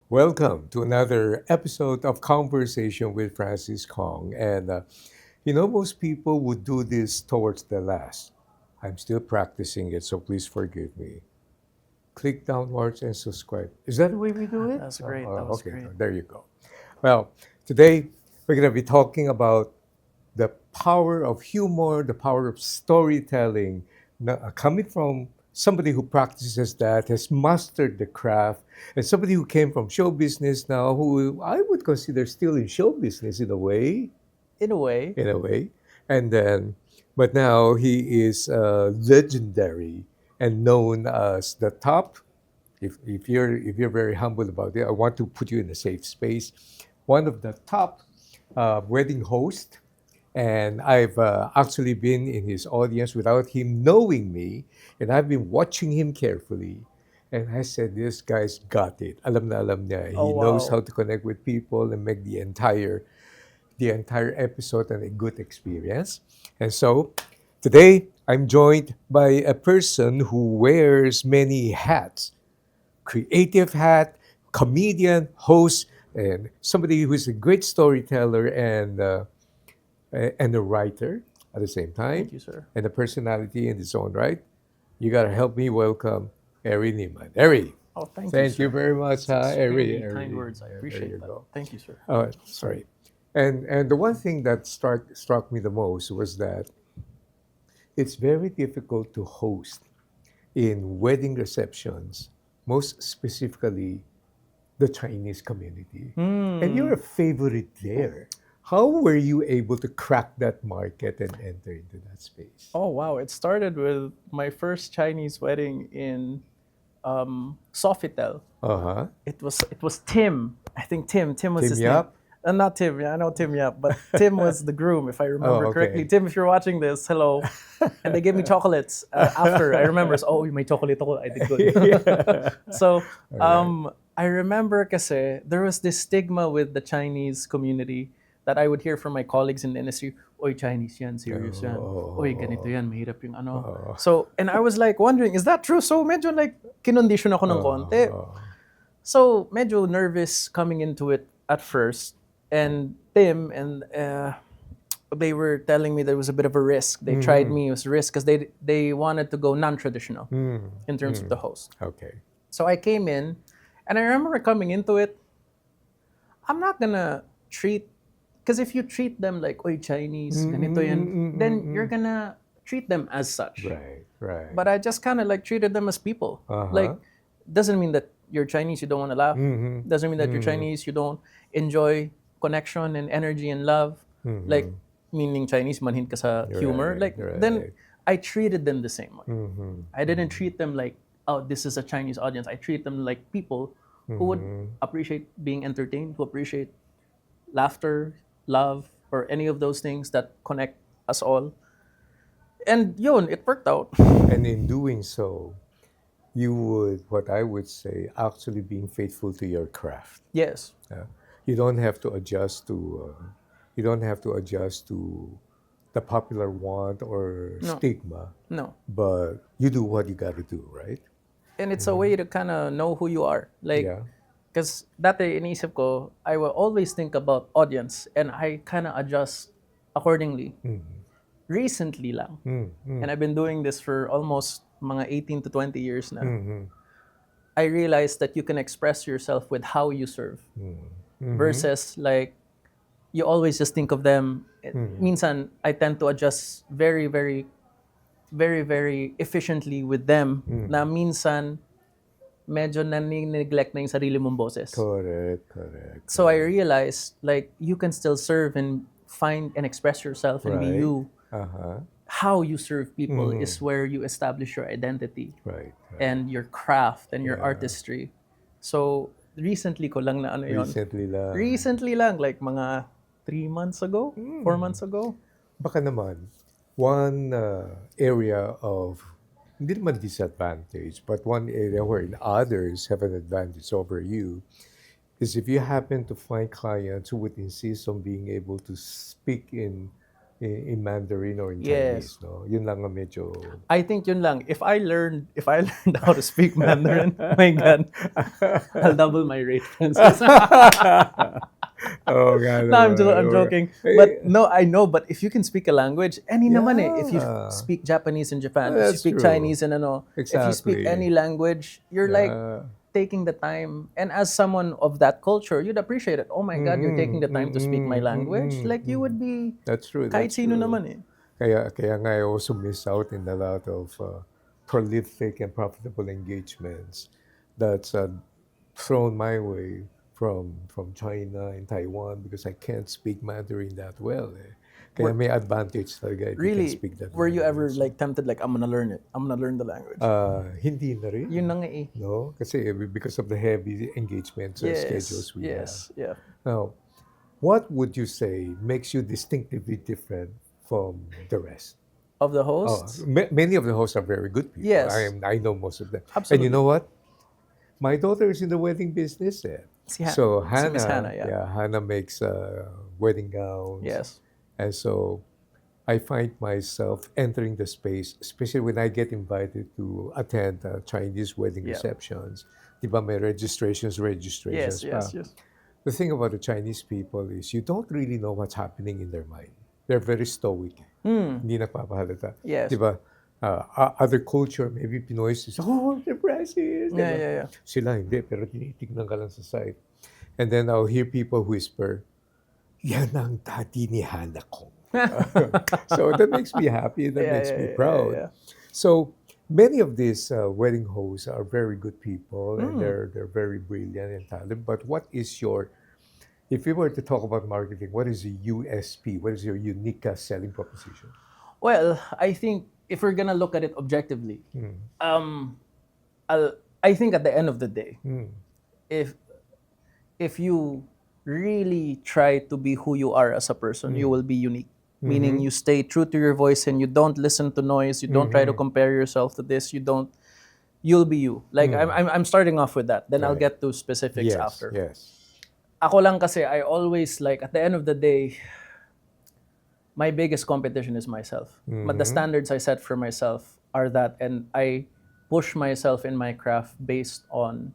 Welcome to another episode of Conversation with Francis Kong. Most people would do this towards the last. I'm still practicing it, so please forgive me. Click downwards and subscribe. Is that the way we do it? That's great. That was Okay, great. there you go. Well, today we're going to be talking about the power of humor, the power of storytelling, coming from somebody who practices that, has mastered the craft, and somebody who came from show business now, who I would consider still in show business in a way, In a way, in a way. And then, but now he is legendary and known as the top. If you're very humble about it, I want to put you in a safe space. One of the top wedding hosts, and I've actually been in his audience without him knowing me, and I've been watching him carefully. And I said, this guy's got it. Alam niya. oh He knows wow. how to connect with people and make the entire episode and a good experience. And so today I'm joined by a person who wears many hats: creative hat, comedian, host, and somebody who's a great storyteller and a writer at the same time, Thank you, sir. and a personality in its own right. You gotta help me welcome Eri Neeman. Eri, Oh, thank you, thank you sir. very much, It's Eri. extremely kind Eri, words. I there you appreciate that. go. Thank you, sir. Sorry. And the one thing that struck me the most was that it's very difficult to host in wedding receptions, most specifically the Chinese community. And you're a Hmm. favorite there. How were you able to crack that market and enter into that space? Oh wow. It started with my first Chinese wedding in Sofitel. Uh huh. It was Tim. I think Tim was Team his name. Yap? Not Tim. Yeah, I know Tim. Yeah, but Tim was the groom, if I Oh, remember correctly. okay. Tim, if you're watching this, hello. And they gave me chocolates after. I remember. So, oh, may chocolate ako. I did good. Yeah. So All right. I remember kasi there was this stigma with the Chinese community that I would hear from my colleagues in the industry. Oy, Chinese yan, serious yan. Oy, ganito yan, mahirap yung ano. Oh, So, and I was like wondering, is that true? So medyo like kinondition ako ng konti. oh, So medyo nervous coming into it at first. And Tim and they were telling me there was a bit of a risk. They tried me, it was a risk because they wanted to go non-traditional in terms of the host. okay. So I came in, and I remember coming into it. I'm not gonna treat, because if you treat them like oy Chinese, ganito yan, then you're gonna treat them as such. Right, right. But I just kind of like treated them as people. Uh-huh. Like, doesn't mean that you're Chinese, you don't want to laugh. Doesn't mean that you're Chinese, you don't enjoy connection and energy and love. Like, meaning Chinese, manhin ka sa humor. Right, Like, right. then I treated them the same way. I didn't treat them like, oh, this is a Chinese audience. I treat them like people who would appreciate being entertained, who appreciate laughter, love, or any of those things that connect us all. And yun, it worked out. And in doing so, you would, what I would say, actually being faithful to your craft. Yes. You don't have to adjust to, you don't have to adjust to the popular want or No. stigma, No. but you do what you got to do, right? And it's a way to kind of know who you are. Like, Yeah. because dati inisip ko, I will always think about audience and I kind of adjust accordingly. Recently lang, and I've been doing this for almost mga 18 to 20 years na, I realized that you can express yourself with how you serve versus like, you always just think of them. Minsan, I tend to adjust very, very, very, very efficiently with them na minsan, medyo nani-neglect na yung sarili mong boses. Correct. So I realized, like, you can still serve and find and express yourself and be Right. you. Uh-huh. How you serve people is where you establish your identity Right. and your craft and your artistry. So recently ko lang na ano yun. Recently lang. Recently lang, like mga 3 months ago, 4 months ago. Baka naman, one area of, hindi naman disadvantage, but one area wherein others have an advantage over you is if you happen to find clients who would insist on being able to speak in in Mandarin or in Yes. Chinese, no? Yun lang ang medyo... I think yun lang. If I learned how to speak Mandarin, my God, I'll double my rate, Francis. Oh, God. No, I'm joking. But no, I know. But if you can speak a language, any naman eh. If you Yeah. speak Japanese in Japan, if you That's speak true. Chinese and if you speak Exactly. any language, you're like Yeah. taking the time. And as someone of that culture, you'd appreciate it. Oh my God, you're taking the time to speak my language. Like you would be That's true. kahit That's sino true. naman eh. Kaya nga I also miss out in a lot of prolific and profitable engagements that's thrown my way from China and Taiwan because I can't speak Mandarin that well. Kaya may advantage talaga if you can Really, speak that were you ever language. like tempted like, I'm gonna learn it. I'm gonna learn the language. Hindi na rin. Yun na nga eh. No? Kasi because of the heavy engagements or schedules we have. Yeah. Now, what would you say makes you distinctively different from the rest? Of the Oh, hosts? many of the hosts are very good people. Yes. I know most of them. And Absolutely. you know what? My daughter is in the wedding business. So si Miss Hannah, Hannah, yeah. Hannah makes wedding gowns. Yes. And so I find myself entering the space, especially when I get invited to attend Chinese wedding Yeah. receptions. Diba may registrations Yes, pa. yes. The thing about the Chinese people is you don't really know what's happening in their mind. They're very stoic. Hindi nagpapahalata. Yes. Diba? Other culture, maybe Pinoy is, oh, the precious. Diba? Yeah. Sila hindi, pero tinitignan ka lang sa side. And then I'll hear people whisper, yan ang daddy ni Hannah ko. So that makes me happy. That makes me proud. Yeah. So many of these wedding hosts are very good people and they're very brilliant and talented. But what is your, if we were to talk about marketing, what is the USP? What is your unique selling proposition? Well, I think if we're gonna look at it objectively, I think at the end of the day, if you really try to be who you are as a person, you will be unique. Meaning you stay true to your voice and you don't listen to noise. You don't try to compare yourself to this. You'll be you. Like I'm starting off with that. Then I'll Right. get to specifics after. Yes. Ako lang kasi, I always like, at the end of the day, my biggest competition is myself. But the standards I set for myself are that, and I push myself in my craft based on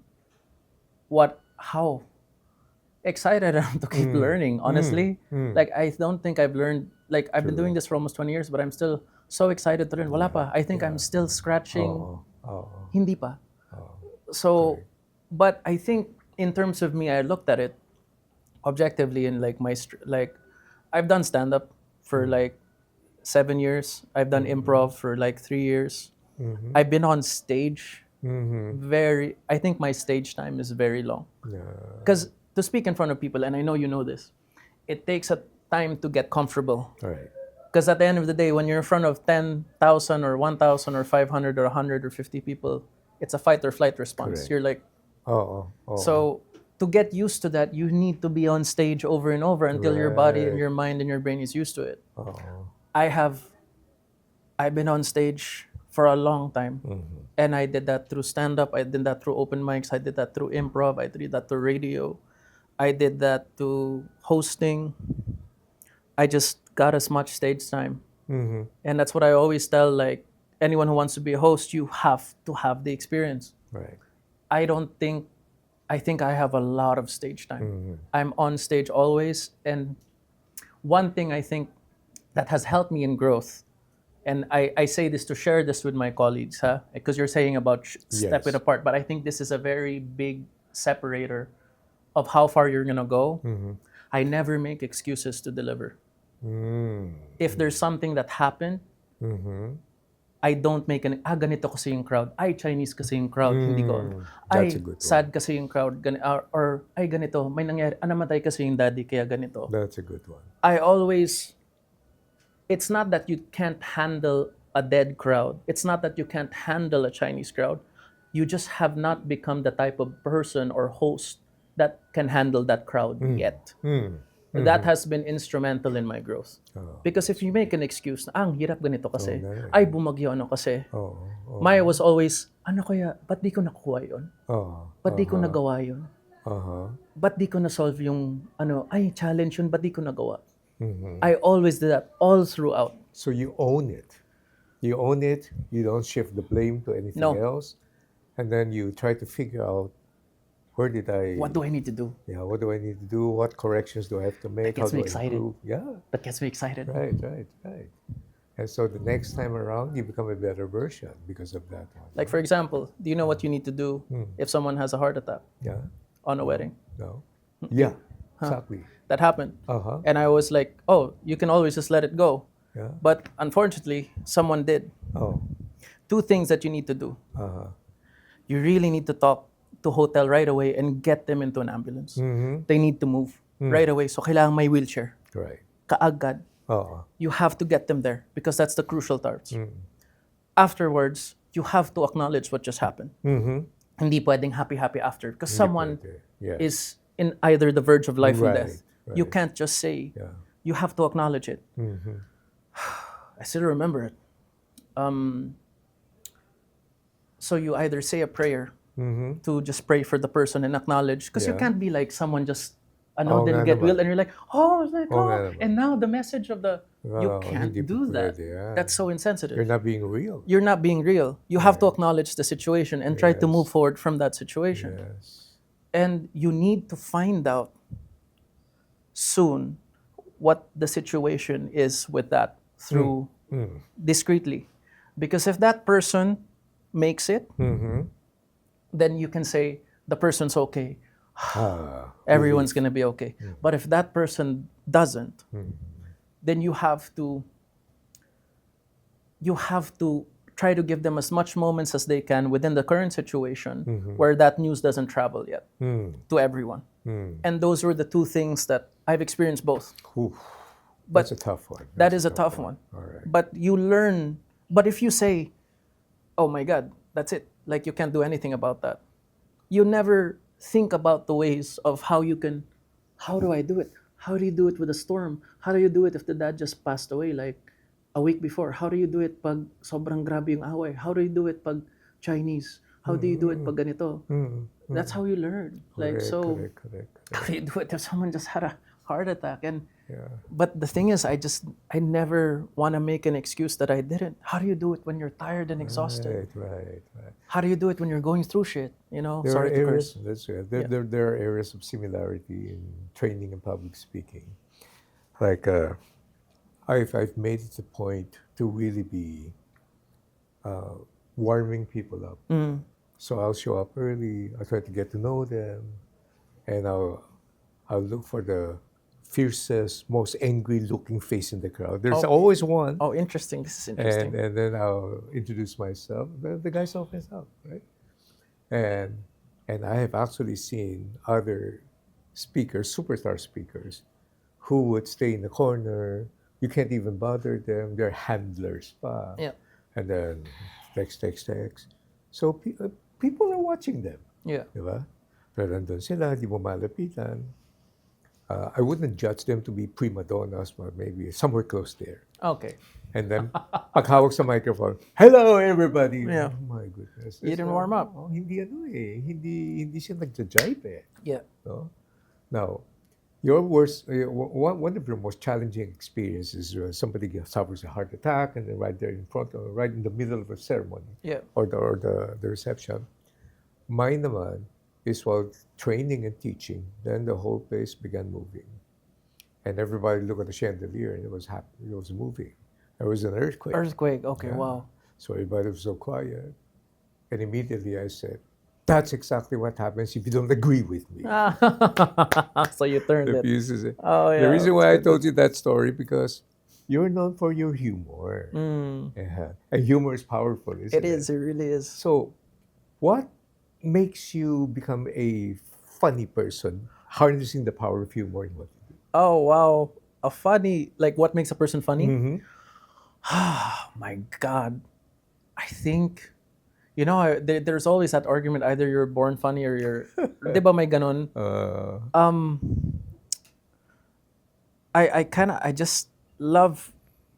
how excited I am to keep learning, honestly. Like, I don't think I've learned, like, I've been doing this for almost 20 years, but I'm still so excited to learn. Wala pa. I think I'm still scratching. Hindi pa. So, but I think in terms of me, I looked at it objectively and like I've done stand-up for like 7 years. I've done improv for like 3 years. I've been on stage I think my stage time is very long. Because to speak in front of people, and I know you know this, it takes a time to get comfortable. Right. Because at the end of the day, when you're in front of 10,000 or 1,000 or 500 or 100 or 50 people, it's a fight or flight response. Correct. You're like, Oh. so to get used to that, you need to be on stage over and over until your body and your mind and your brain is used to it. I've been on stage for a long time. And I did that through stand-up. I did that through open mics. I did that through improv. I did that through radio. I did that through hosting. I just got as much stage time. And that's what I always tell like anyone who wants to be a host, you have to have the experience. Right. I think I have a lot of stage time. I'm on stage always. And one thing I think that has helped me in growth, and I say this to share this with my colleagues, because you're saying about stepping apart, but I think this is a very big separator of how far you're going to go. I never make excuses to deliver. If there's something that happened, I don't make ganito kasi yung crowd. Ay, Chinese kasi yung crowd. Hindi ko. That's Ay, a good one. sad kasi yung crowd. Or, ay, ganito. May nangyari. Namatay kasi yung daddy, kaya ganito. That's a good one. I always, it's not that you can't handle a dead crowd. It's not that you can't handle a Chinese crowd. You just have not become the type of person or host that can handle that crowd yet. That has been instrumental in my growth. Because if you make an excuse, ang hirap ganito kasi, ay bumagyo ano kasi, Maya was always, ano kaya, ba't di ko nakuha yun? Ba't di ko nagawa yun? Ba't di ko na-solve yung, ay challenge yun, ba't di ko nagawa? I always did that all throughout. So you own it. You own it. You don't shift the blame to anything No. else, and then you try to figure out where did I. What do I need to do? Yeah. What do I need to do? What corrections do I have to make? gets How me do I excited. improve? Yeah. That gets me excited. Right. And so the next time around, you become a better version because of that one. Like, for example, do you know what you need to do if someone has a heart attack Yeah. on a wedding? No. Yeah. Exactly. That happened. Uh-huh. And I was like, oh, you can always just let it go. Yeah. But unfortunately, someone did. Oh. Two things that you need to do. Uh-huh. You really need to talk to hotel right away and get them into an ambulance. They need to move right away. So kailangan may wheelchair. Right. Kaagad. Oh. You have to get them there because that's the crucial parts. Afterwards, you have to acknowledge what just happened. Hindi pwedeng happy after because someone Yes. is in either the verge of life and Right, death. You right. can't just say. Yeah. You have to acknowledge it. I still remember it. So you either say a prayer to just pray for the person and acknowledge, because you Yeah. can't be like someone just Oo didn't nga get naman. well and you're like, oh, it's like, Oo nga oh, naman. and now the message of the you Wow, can't hindi do po that. pwede yan. That's so insensitive. You're not being real. You're not being real. You have to acknowledge the situation and try to Yes. move forward from that situation. Yes. And you need to find out soon what the situation is with that through discreetly. Because if that person makes it, then you can say the person's okay. Everyone's going to be okay. But if that person doesn't, then you have to try to give them as much moments as they can within the current situation where that news doesn't travel yet to everyone. And those were the two things that I've experienced both. Oof. But That's a tough one. that is a tough one. All right. But you learn. But if you say, oh my God, that's it, like you can't do anything about that, you never think about the ways of how do I do it? How do you do it with a storm? How do you do it if the dad just passed away like a week before? How do you do it pag sobrang grabe yung away? How do you do it pag Chinese? How do you do it pag ganito? That's how you learn. Like, so Correct. how do you do it if someone just had a heart attack? And Yeah. but the thing is, I never want to make an excuse that I didn't. How do you do it when you're tired and exhausted? Right. How do you do it when you're going through shit? You know, There sorry are to curse. areas. That's right. There are areas of similarity in training and public speaking. Like I've made it a point to really be warming people up. So I'll show up early. I try to get to know them, and I'll look for the fiercest, most angry-looking face in the crowd. There's always one. Oh, interesting. This is interesting. And then I'll introduce myself. The guy's always up, right? And I have actually seen other speakers, superstar speakers, who would stay in the corner. You can't even bother them. They're handlers pa. Yeah. And then text. So people are watching them. Yeah. Diba? Pero nandun sila, di mo malapitan. I wouldn't judge them to be prima donnas, but maybe somewhere close there. Okay. And then, paghawak sa microphone, hello everybody! Yeah. Oh my goodness. You didn't warm up. Oh, hindi hindi siya nagja-jive eh. Yeah. No? Now, your worst, one of your most challenging experiences is when somebody suffers a heart attack and they're right there in front of, right in the middle of a ceremony. Yeah. Or the reception. Mine naman is while training and teaching, then the whole place began moving. And everybody looked at the chandelier and it was moving. There was an earthquake. Earthquake. Okay. Yeah. Wow. So everybody was so quiet. And immediately I said, that's exactly what happens if you don't agree with me. So you turned The it. piece is- Oh yeah. The reason why I told you that story, because you're known for your humor. Yeah. And humor is powerful, isn't it? It is. It really is. So what makes you become a funny person, harnessing the power of humor in what you do? Oh wow. A funny, like what makes a person funny? Mm-hmm. Oh my God. I think, you know, there's always that argument, either you're born funny or you're, di ba may ganon? I just love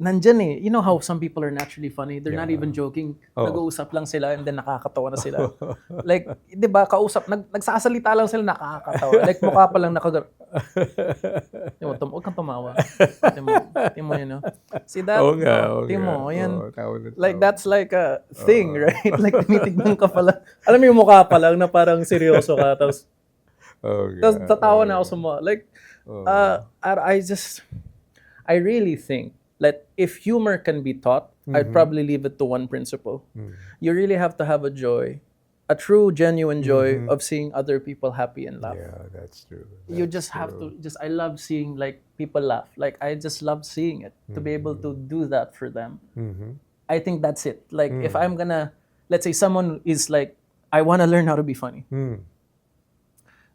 nandyan eh. You know how some people are naturally funny? They're not Yeah. even joking. Oh. Nag-uusap lang sila and then nakakatawa na sila. Like, di ba, kausap, nagsasalita lang sila, nakakatawa. Like, mukha pa lang huwag kang tumawa. Timo yun, no? See that? Oo nga. Timo, yan. Tawa na Like, tawa. that's like a thing, right? Like, tinitignan ka pala. Alam mo yung mukha pa lang na parang seryoso ka. Tapos tatawa na ako sa mga. Like, I really think that if humor can be taught, I'd probably leave it to one principle. You really have to have a joy, a true, genuine joy of seeing other people happy and laugh. Yeah, that's true. You just have to, I love seeing like people laugh. Like, I just love seeing it, to be able to do that for them. I think that's it. Like, if I'm gonna, let's say someone is like, I want to learn how to be funny.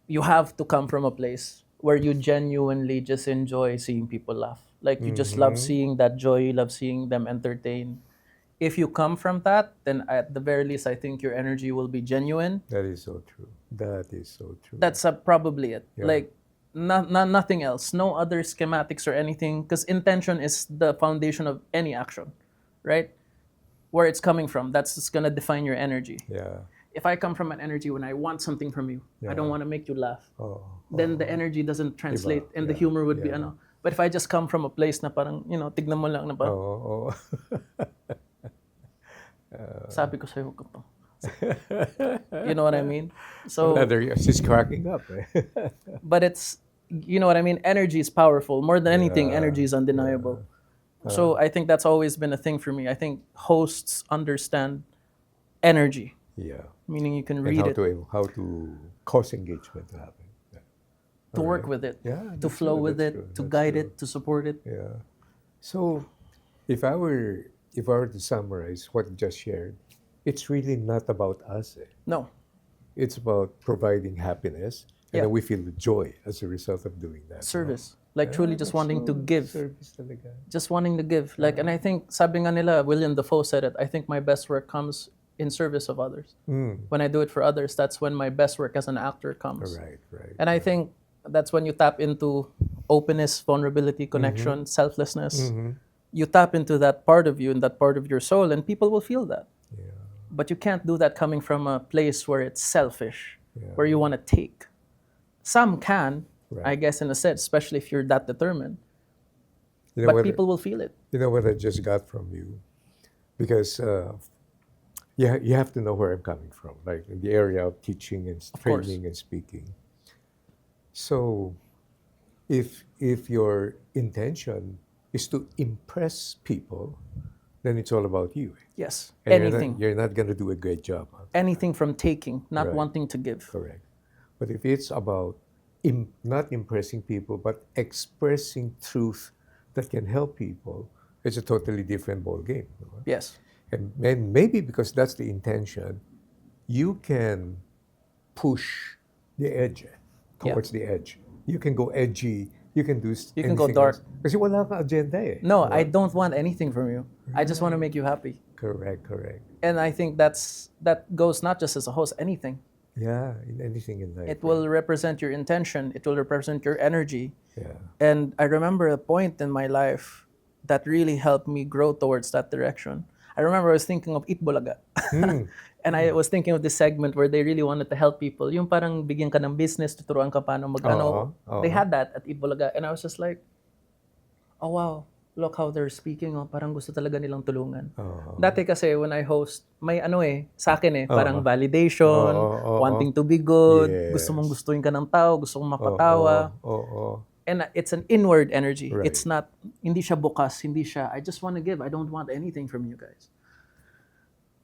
You have to come from a place where you genuinely just enjoy seeing people laugh. Like, you just love seeing that joy, you love seeing them entertain. If you come from that, then at the very least, I think your energy will be genuine. That is so true. That is so true. That's probably it. Yeah. Like, nothing else. No other schematics or anything. Because intention is the foundation of any action, right? Where it's coming from, that's just going to define your energy. Yeah. If I come from an energy when I want something from you, I don't want to make you laugh, then the energy doesn't translate and the humor would be ano. But if I just come from a place na parang, tignan mo lang na parang, sabi ko sa'yo, huwag ka to. You know what I mean? So, she's cracking up. but it's, you know what I mean? Energy is powerful. More than anything, energy is undeniable. So I think that's always been a thing for me. I think hosts understand energy. Yeah. Meaning you can And read it, how to cause engagement to happen. to work with it, Yeah, to that's flow true, with that's it, true, to that's guide true. it, to support it. Yeah. So, if I were to summarize what you just shared, it's really not about us. No. It's about providing happiness, and Yeah. then we feel the joy as a result of doing that. Service. Like truly just wanting to give. Service talaga. Just wanting to give. Like, and I think, sabi nga nila, William Dafoe said it, I think my best work comes in service of others. When I do it for others, that's when my best work as an actor comes. Right. And I think that's when you tap into openness, vulnerability, connection, selflessness. You tap into that part of you and that part of your soul, and people will feel that. Yeah. But you can't do that coming from a place where it's selfish, where you want to take. Some can, I guess, in a sense, especially if you're that determined. You know But people will feel it. You know what I just got from you? Because you have to know where I'm coming from, like in the area of teaching and training and speaking. So, if your intention is to impress people, then it's all about you. Yes. And Anything. You're not going to do a great job. Anything from taking, not Right. wanting to give. Correct. But if it's about not impressing people, but expressing truth that can help people, it's a totally different ball game. Yes. And maybe because that's the intention, you can push the edge towards the edge. You can go edgy. You can do. You can go dark. Kasi wala kang agenda eh. No, I don't want anything from you. I just want to make you happy. Correct. And I think that goes not just as a host, anything. Yeah, in anything in life. It will represent your intention. It will represent your energy. Yeah. And I remember a point in my life that really helped me grow towards that direction. I remember I was thinking of 𝗏𝗏𝗃. And I was thinking of this segment where they really wanted to help people. Yung parang bigyan ka ng business, tuturuan ka paano mag-ano. They had that at 𝗏𝗏𝗃. And I was just like, oh wow, look how they're speaking. Oh, parang gusto talaga nilang tulungan. Dati kasi when I host, may sa akin parang validation, wanting to be good, gusto mong gustuin ka ng tao, gusto mong mapatawa. And it's an inward energy. Right. It's not, hindi siya bukas, hindi siya, I just want to give. I don't want anything from you guys.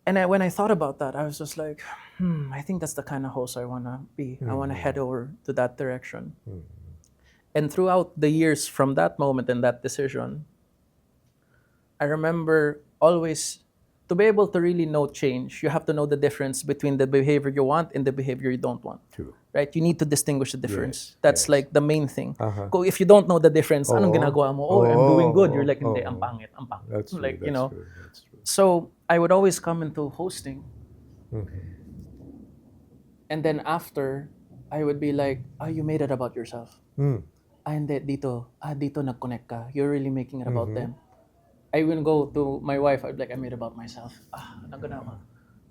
And when I thought about that, I was just like, I think that's the kind of host I want to be. I want to head over to that direction. And throughout the years from that moment and that decision, I remember always, to be able to really know change, you have to know the difference between the behavior you want and the behavior you don't want. True. Right? You need to distinguish the difference. Yes, That's yes. like the main thing. If you don't know the difference, anong ginagawa mo? Oh, I'm doing good. You're like, hindi, ang pangit, ang pangit. That's true. Like, That's you know. true. That's true. So I would always come into hosting. And then after, I would be like, you made it about yourself. Hindi, dito nag-connect ka. You're really making it about them. I even go to my wife. I'd be like, I made about myself.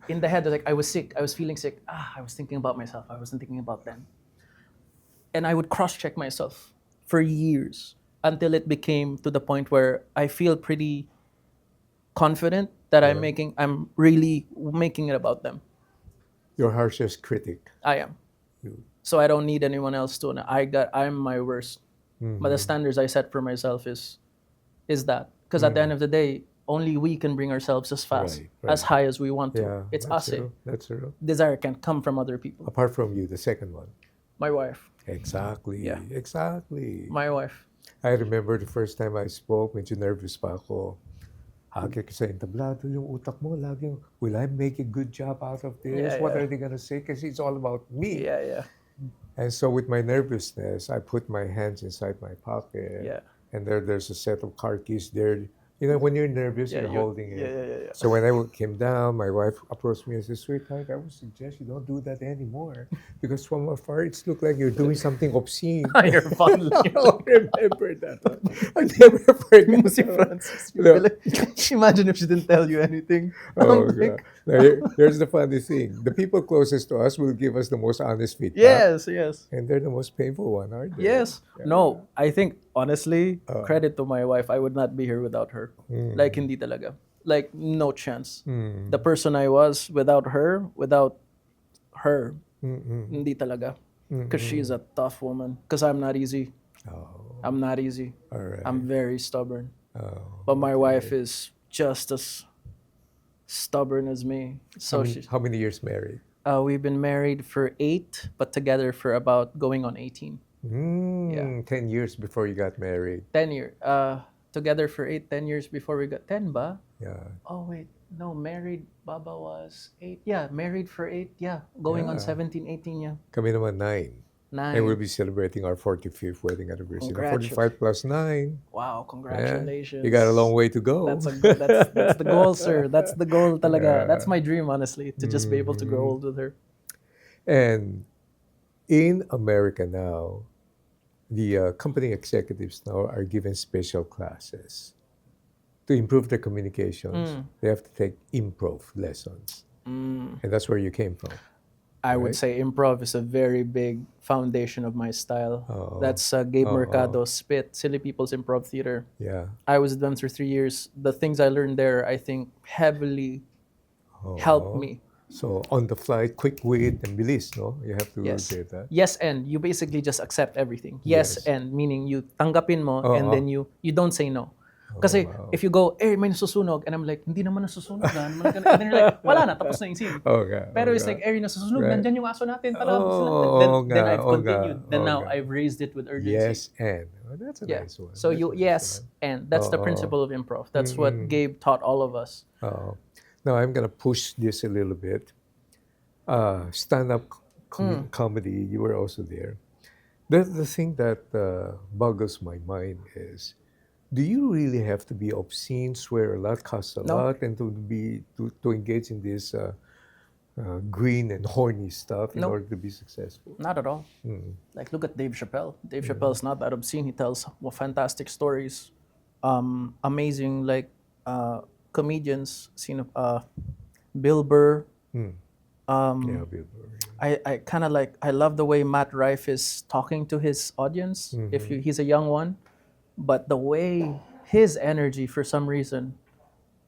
In the head, like I was sick. I was feeling sick. I was thinking about myself. I wasn't thinking about them. And I would cross-check myself for years until it became to the point where I feel pretty confident that I'm really making it about them. Your harshest critic. I am. So I don't need anyone else to know. I'm my worst. But the standards I set for myself is that. Because at the end of the day, only we can bring ourselves as fast, as high as we want to. Yeah, it's us. That's true. Desire can come from other people. Apart from you, the second one. My wife. Exactly. Yeah. Exactly. My wife. I remember the first time I spoke, medyo nervous pa ako. Hagi ka sa entablado, yung utak mo, laging, will I make a good job out of this? What are they gonna say? Kasi it's all about me. Yeah. And so with my nervousness, I put my hands inside my pocket. Yeah. And there's a set of car keys there. You know, when you're nervous, you're holding it. Yeah. So when I came down, my wife approached me and said, sweetheart, I would suggest you don't do that anymore. Because from afar, it looks like you're doing something obscene. You're fun. I remember that one. I never forget. Si Francis. No. Imagine if she didn't tell you anything. Oh, God. Now, here's the funny thing. The people closest to us will give us the most honest feedback. Yes. And they're the most painful one, aren't they? Yes. Yeah. No, I think, honestly, credit to my wife. I would not be here without her. Like, hindi talaga. Like, no chance. The person I was without her, hindi talaga. Because she's a tough woman. Because I'm not easy. I'm not easy. All right. I'm very stubborn. But my wife is just as stubborn as me. So how many years married? We've been married for 8, but together for about going on 18. 10 years before you got married. 10 years. Together for 10 years before we got 10 ba? Yeah. Oh wait, no, married Baba was 8. Yeah, married for 8. Yeah, going on 17, 18. Yeah. Kami naman 9. 9. And we'll be celebrating our 45th wedding anniversary. 45 plus 9. Wow, congratulations. Yeah. You got a long way to go. That's the goal, sir. That's the goal talaga. That's my dream, honestly, to just be able to grow old with her. And in America now, the company executives now are given special classes to improve their communications. They have to take improv lessons. And that's where you came from. I would say improv is a very big foundation of my style. That's 𝗪𝗵𝘁 𝗪𝗲 Silly People's Improv Theater. Yeah. I was with them for 3 years. The things I learned there, I think, heavily helped me. So on the fly, quick wit and bilis, no? You have to do that. Yes, and you basically just accept everything. Yes, and meaning you tanggapin mo and then you don't say no. Kasi if you go, may nasusunog, and I'm like, hindi naman nasusunog. And then you're like, wala na, tapos na yung scene. Pero it's like, nasusunog, nandyan yung aso natin. Then I've continued. Then now I've raised it with urgency. Yes, and. Well, that's a nice one. So and that's the principle of improv. That's what Gabe taught all of us. Now I'm going to push this a little bit. Stand-up comedy, you were also there. The thing that boggles my mind is, do you really have to be obscene, swear a lot, cuss a lot, and to engage in this green and horny stuff in order to be successful? Not at all. Like, look at Dave Chappelle. Dave Chappelle's not that obscene. He tells fantastic stories. Amazing, like, comedians. Bill Burr. Bill Burr. I kind of like, I love the way Matt Rife is talking to his audience. He's a young one. But the way his energy, for some reason,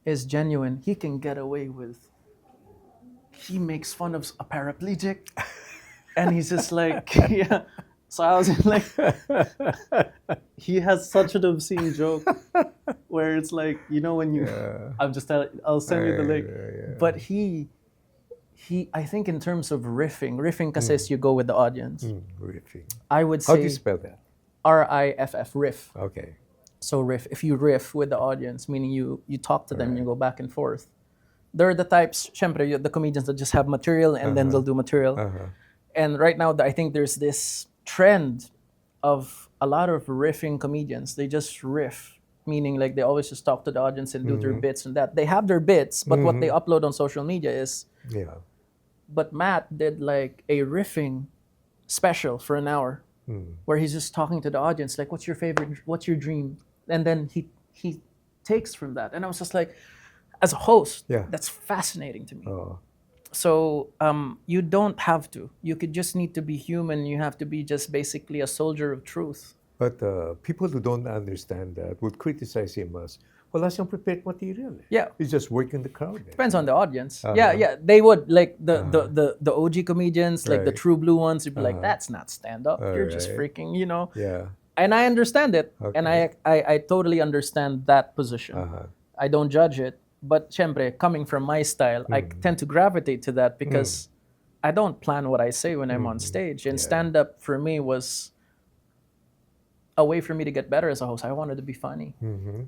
is genuine. He can get away with. He makes fun of a paraplegic, and he's just like, yeah. So I was like, he has such an obscene joke, where it's like, when you, I'll send you the link. But he, I think in terms of riffing kasi you go with the audience. Riffing. I would say. How do you spell that? RIFF, riff. Okay. So riff. If you riff with the audience, meaning you talk to them, and you go back and forth. There are the types, syempre, the comedians that just have material and then they'll do material. And right now, I think there's this trend of a lot of riffing comedians. They just riff, meaning like they always just talk to the audience and do their bits and that. They have their bits, but what they upload on social media is... Yeah. But Matt did like a riffing special for an hour. Where he's just talking to the audience, like, what's your favorite, what's your dream? And then he takes from that. And I was just like, as a host, Yeah. that's fascinating to me. Oh. So you don't have to. You could just need to be human. You have to be just basically a soldier of truth. But people who don't understand that would criticize him as, wala siyang prepared material. Yeah. He's just working the crowd. Depends on the audience. Uh-huh. Yeah, they would like the OG comedians, like the Right. true blue ones. You'd be like, that's not stand up. You're just Alright. freaking, Yeah. And I understand it, and Okay. I totally understand that position. Uh-huh. I don't judge it, but syempre, coming from my style, I tend to gravitate to that because I don't plan what I say when I'm on stage. And Yeah. stand up for me was a way for me to get better as a host. I wanted to be funny.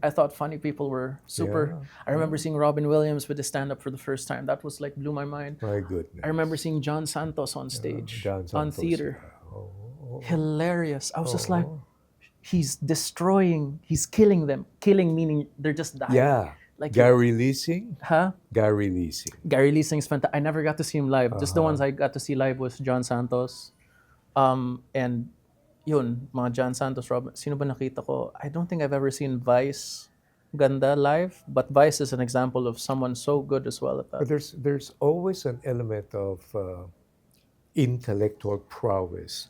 I thought funny people were super. Yeah. I remember seeing Robin Williams with the stand up for the first time. That was like blew my mind. My goodness. I remember seeing John Santos on stage, John on Santos. theater. Oh. Hilarious. I was just like, he's destroying, he's killing them. Killing meaning they're just dying. Yeah. Like Gary Leasing. Huh? Gary Leasing. Gary Lee sings fantastic. I never got to see him live. Just the ones I got to see live was John Santos. And yun, mga John Santos, Robin. Sino ba nakita ko? I don't think I've ever seen Vice Ganda live, but Vice is an example of someone so good as well at But that. there's always an element of intellectual prowess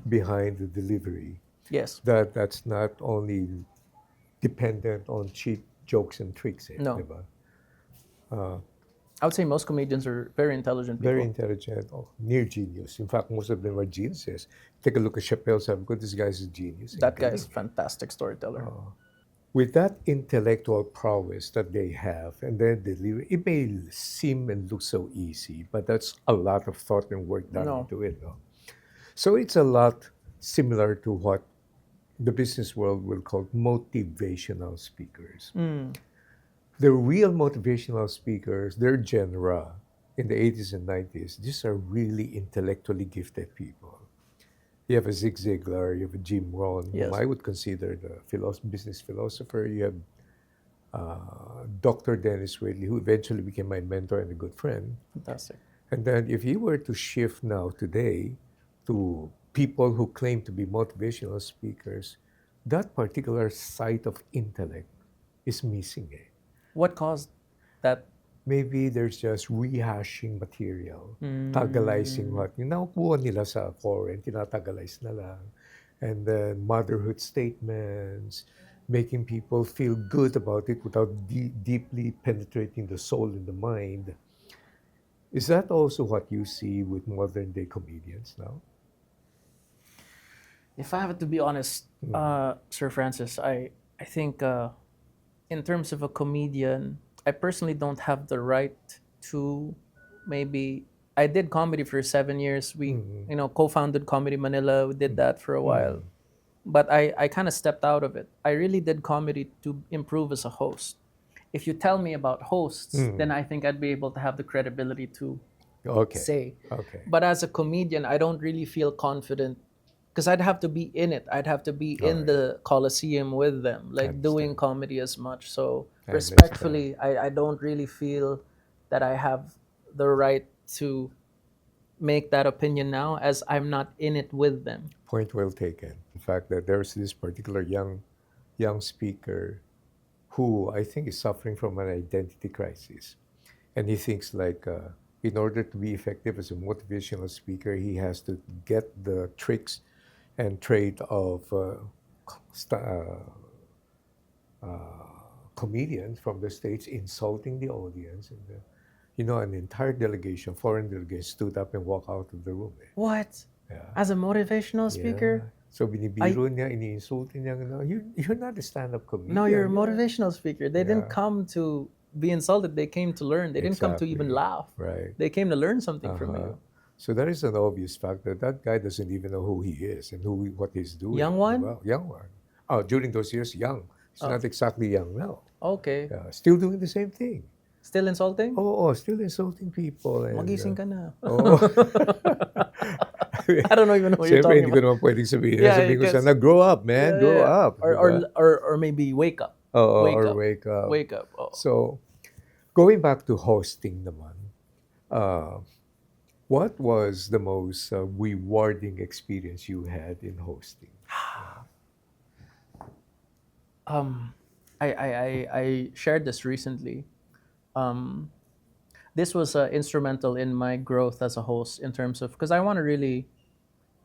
behind the delivery. Yes. That's not only dependent on cheap jokes and tricks. No. Diba? I would say most comedians are very intelligent people. Very intelligent, near genius. In fact, most of them are geniuses. Take a look at Chappelle. Sabi ko, this guy's a genius. That guy is a fantastic storyteller. With that intellectual prowess that they have, and then deliver, it may seem and look so easy, but that's a lot of thought and work done No. into it. No? So it's a lot similar to what the business world will call motivational speakers. The real motivational speakers, their genre in the 80s and 90s, these are really intellectually gifted people. You have a Zig Ziglar, you have a Jim Rohn, Yes. whom I would consider the business philosopher. You have Dr. Dennis Waitley, who eventually became my mentor and a good friend. Fantastic. And then if you were to shift now today to people who claim to be motivational speakers, that particular side of intellect is missing. What caused that? Maybe there's just rehashing material, tagalising what. Yung nakukuha nila sa foreign, tinatagalize na lang. And then motherhood statements, making people feel good about it without deeply penetrating the soul and the mind. Is that also what you see with modern day comedians now? If I have to be honest, Sir Francis, I think in terms of a comedian, I personally don't have the right to maybe. I did comedy for 7 years. We, co-founded Comedy Manila. We did that for a while, but I kind of stepped out of it. I really did comedy to improve as a host. If you tell me about hosts, then I think I'd be able to have the credibility to say. Okay. But as a comedian, I don't really feel confident because I'd have to be in it. I'd have to be in the Coliseum with them, like doing comedy as much. So respectfully, I don't really feel that I have the right to make that opinion now, as I'm not in it with them. Point well taken. In fact, that there's this particular young speaker who I think is suffering from an identity crisis. And he thinks like, in order to be effective as a motivational speaker, he has to get the tricks and trait of comedians from the States insulting the audience. And, an entire delegation, foreign delegation, stood up and walked out of the room. What? Yeah. As a motivational speaker? Yeah. So binibiro niya, iniinsulti niya. You're not a stand-up comedian. No, you're a motivational speaker. They didn't Yeah. come to be insulted. They came to learn. They didn't come to even laugh. Right. They came to learn something from you. So there is an obvious fact that guy doesn't even know who he is and what he's doing. Young one? Diba? Young one. Oh, during those years, young. He's not exactly young now. Okay. Still doing the same thing. Still insulting? Still insulting people. And, Magising ka na. Oo. I don't even know what you're Siyempre, talking hindi ko about. naman pwedeng sabihin. Yeah, Sabihin ko because- sana, grow up, man. Grow up. Diba? Or maybe wake up. Wake up. Wake up. Oh. So, going back to hosting naman, what was the most rewarding experience you had in hosting? I shared this recently. This was instrumental in my growth as a host in terms of, because I want to really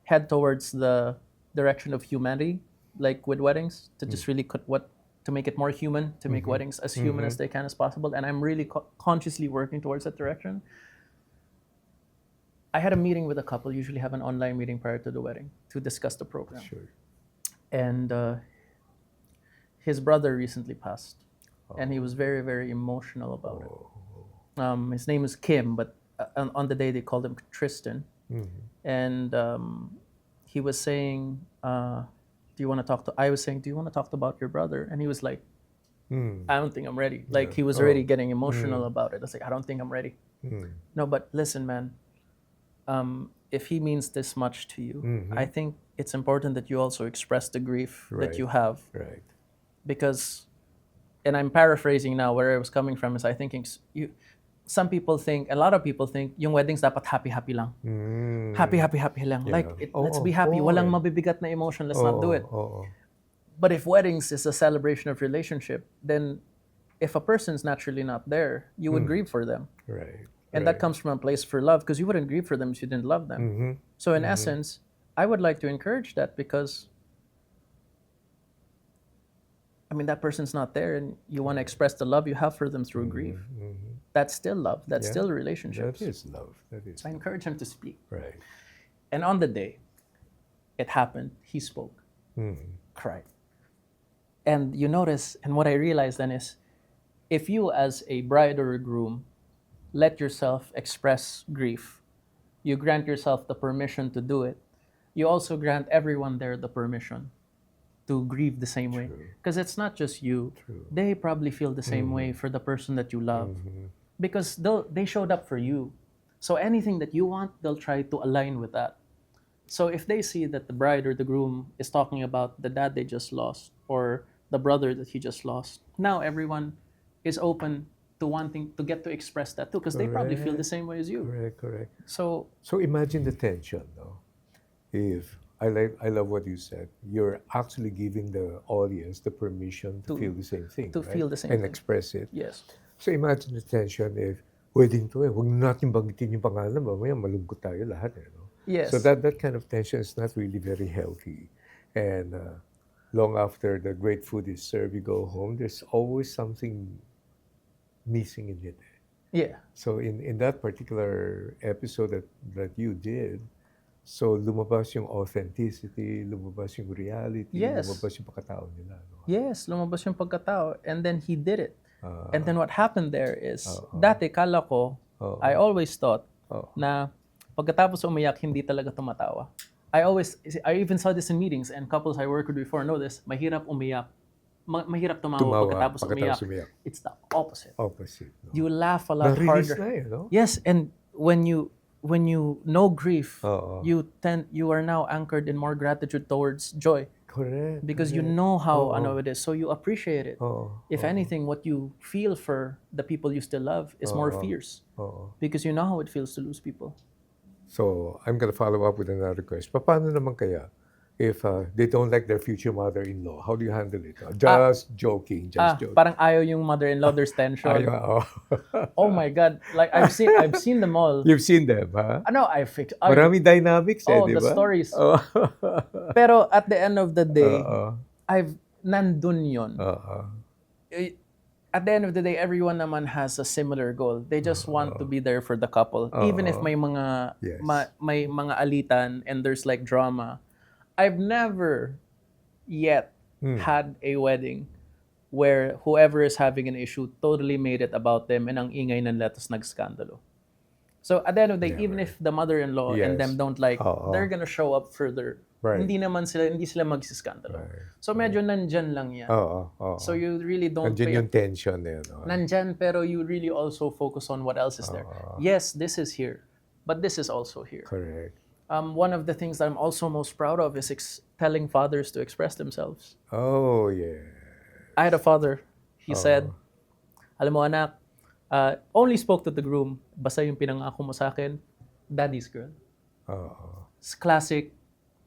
head towards the direction of humanity, like with weddings, to just really to make it more human, to make weddings as human as they can as possible. And I'm really consciously working towards that direction. I had a meeting with a couple, usually have an online meeting prior to the wedding to discuss the program. Sure. And his brother recently passed, and he was very, very emotional about it. His name is Kim, but on the day they called him Tristan. And he was saying, do you want to talk to, I was saying, do you want to talk about your brother? And he was like, I don't think I'm ready. Like, he was already getting emotional about it. I was like, I don't think I'm ready. No, but listen, man, if he means this much to you, I think it's important that you also express the grief that you have. Right. Because, and I'm paraphrasing now, where I was coming from is I thinking, some people think, a lot of people think, yung weddings dapat happy-happy lang. Happy lang. Yeah. Like, let's be happy. Walang mabibigat na emotion, let's not do it. But if weddings is a celebration of relationship, then if a person's naturally not there, you would grieve for them. Right. And that comes from a place for love, because you wouldn't grieve for them if you didn't love them. So in essence, I would like to encourage that, because I mean, that person's not there, and you want to express the love you have for them through grief. That's still love. That's still relationships. That is love. That is. So I encourage him to speak. Right. And on the day, it happened. He spoke, cried. And you notice, and what I realized then is, if you as a bride or a groom let yourself express grief, you grant yourself the permission to do it. You also grant everyone there the permission to grieve the same way. Because it's not just you. They probably feel the same way for the person that you love. Because they showed up for you. So anything that you want, they'll try to align with that. So if they see that the bride or the groom is talking about the dad they just lost, or the brother that he just lost, now everyone is open to wanting to get to express that too, because they probably feel the same way as you. Correct. So imagine the tension, no? If I love what you said. You're actually giving the audience the permission to feel the same thing, to right? feel the same and thing. Express it. Yes. So imagine the tension if wedding to huwag na natin banggitin yung pangalan, mamaya malungkot tayo lahat, no? Yes. So that kind of tension is not really very healthy. And long after the great food is served, you go home, there's always something missing in it. Yeah. So in that particular episode that you did, so lumabas yung authenticity, lumabas yung reality, lumabas yung pagkatao nila. No? Yes, lumabas yung pagkatao. And then he did it. And then what happened there is, dati kala ko, I always thought na pagkatapos umiyak, hindi talaga tumatawa. I even saw this in meetings, and couples I worked with before know this, mahirap umiyak. Mahirap tumawa pagkatapos umiyak. It's the opposite. No? You laugh a lot harder. Na, no? Yes, and when you know grief, you are now anchored in more gratitude towards joy. Correct. Because you know how it is, so you appreciate it. If anything, what you feel for the people you still love is more fierce. Because you know how it feels to lose people. So I'm gonna follow up with another question. Paano naman kaya if they don't like their future mother-in-law? How do you handle it? Just joking. Parang ayaw yung mother-in-law, there's tension. Oh my God! Like I've seen them all. You've seen them, ha? No, Marami dynamics, di the ba? stories. Pero at the end of the day, nandun yun. At the end of the day, everyone naman has a similar goal. They just want to be there for the couple, even if may mga may mga alitan and there's like drama. I've never yet had a wedding where whoever is having an issue totally made it about them and ang ingay ng letos nagskandalo. So at the end of the day, even if the mother-in-law and them don't like, they're gonna show up further. Right. Hindi sila magsiskandalo. So medyo nandyan lang yan. So you really don't nandyan yung tension na yun. Nandyan, pero you really also focus on what else is there. Yes, this is here, but this is also here. Correct. One of the things that I'm also most proud of is telling fathers to express themselves. Oh, yeah. I had a father. He said, alam mo anak, only spoke to the groom, basta yung pinangako mo sa akin, daddy's girl. It's classic,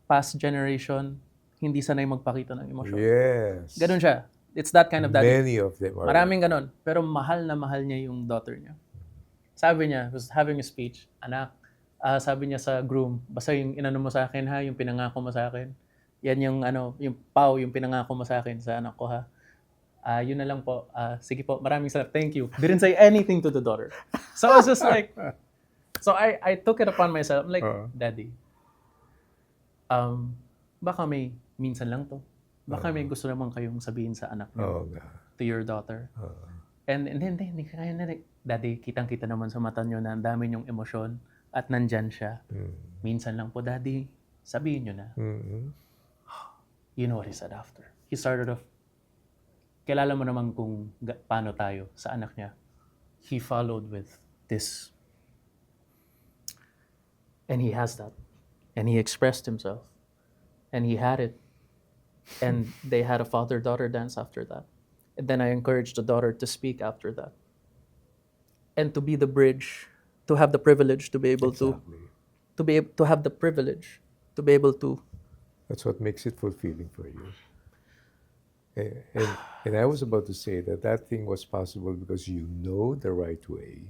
past generation, hindi sanay magpakita ng emosyon. Yes. Ganun siya. It's that kind of daddy. Many of them are. Maraming ganon. Pero mahal na mahal niya yung daughter niya. Sabi niya, was having a speech, anak, sabi niya sa groom, basta yung inano mo sa akin ha, yung pinangako mo sa akin. Yan yung yung Pao, yung pinangako mo sa akin sa anak ko ha. Yun na lang po. Sige po, maraming salamat. Thank you. Didn't say anything to the daughter. So I was just like, so I took it upon myself. I'm like, Daddy, baka may minsan lang to. Baka may gusto naman kayong sabihin sa anak niyo, to your daughter. And hindi kaya na. Daddy, kitang-kita naman sa mata niyo na ang dami niyong emosyon at nandyan siya. Minsan lang po, Daddy, sabihin niyo na. You know what he said after? He started off, kilala mo naman kung paano tayo sa anak niya. He followed with this. And he has that. And he expressed himself. And he had it. And they had a father-daughter dance after that. And then I encouraged the daughter to speak after that. And to be the bridge, to have the privilege to be able to have the privilege to be able to. That's what makes it fulfilling for you. And I was about to say that thing was possible because you know the right way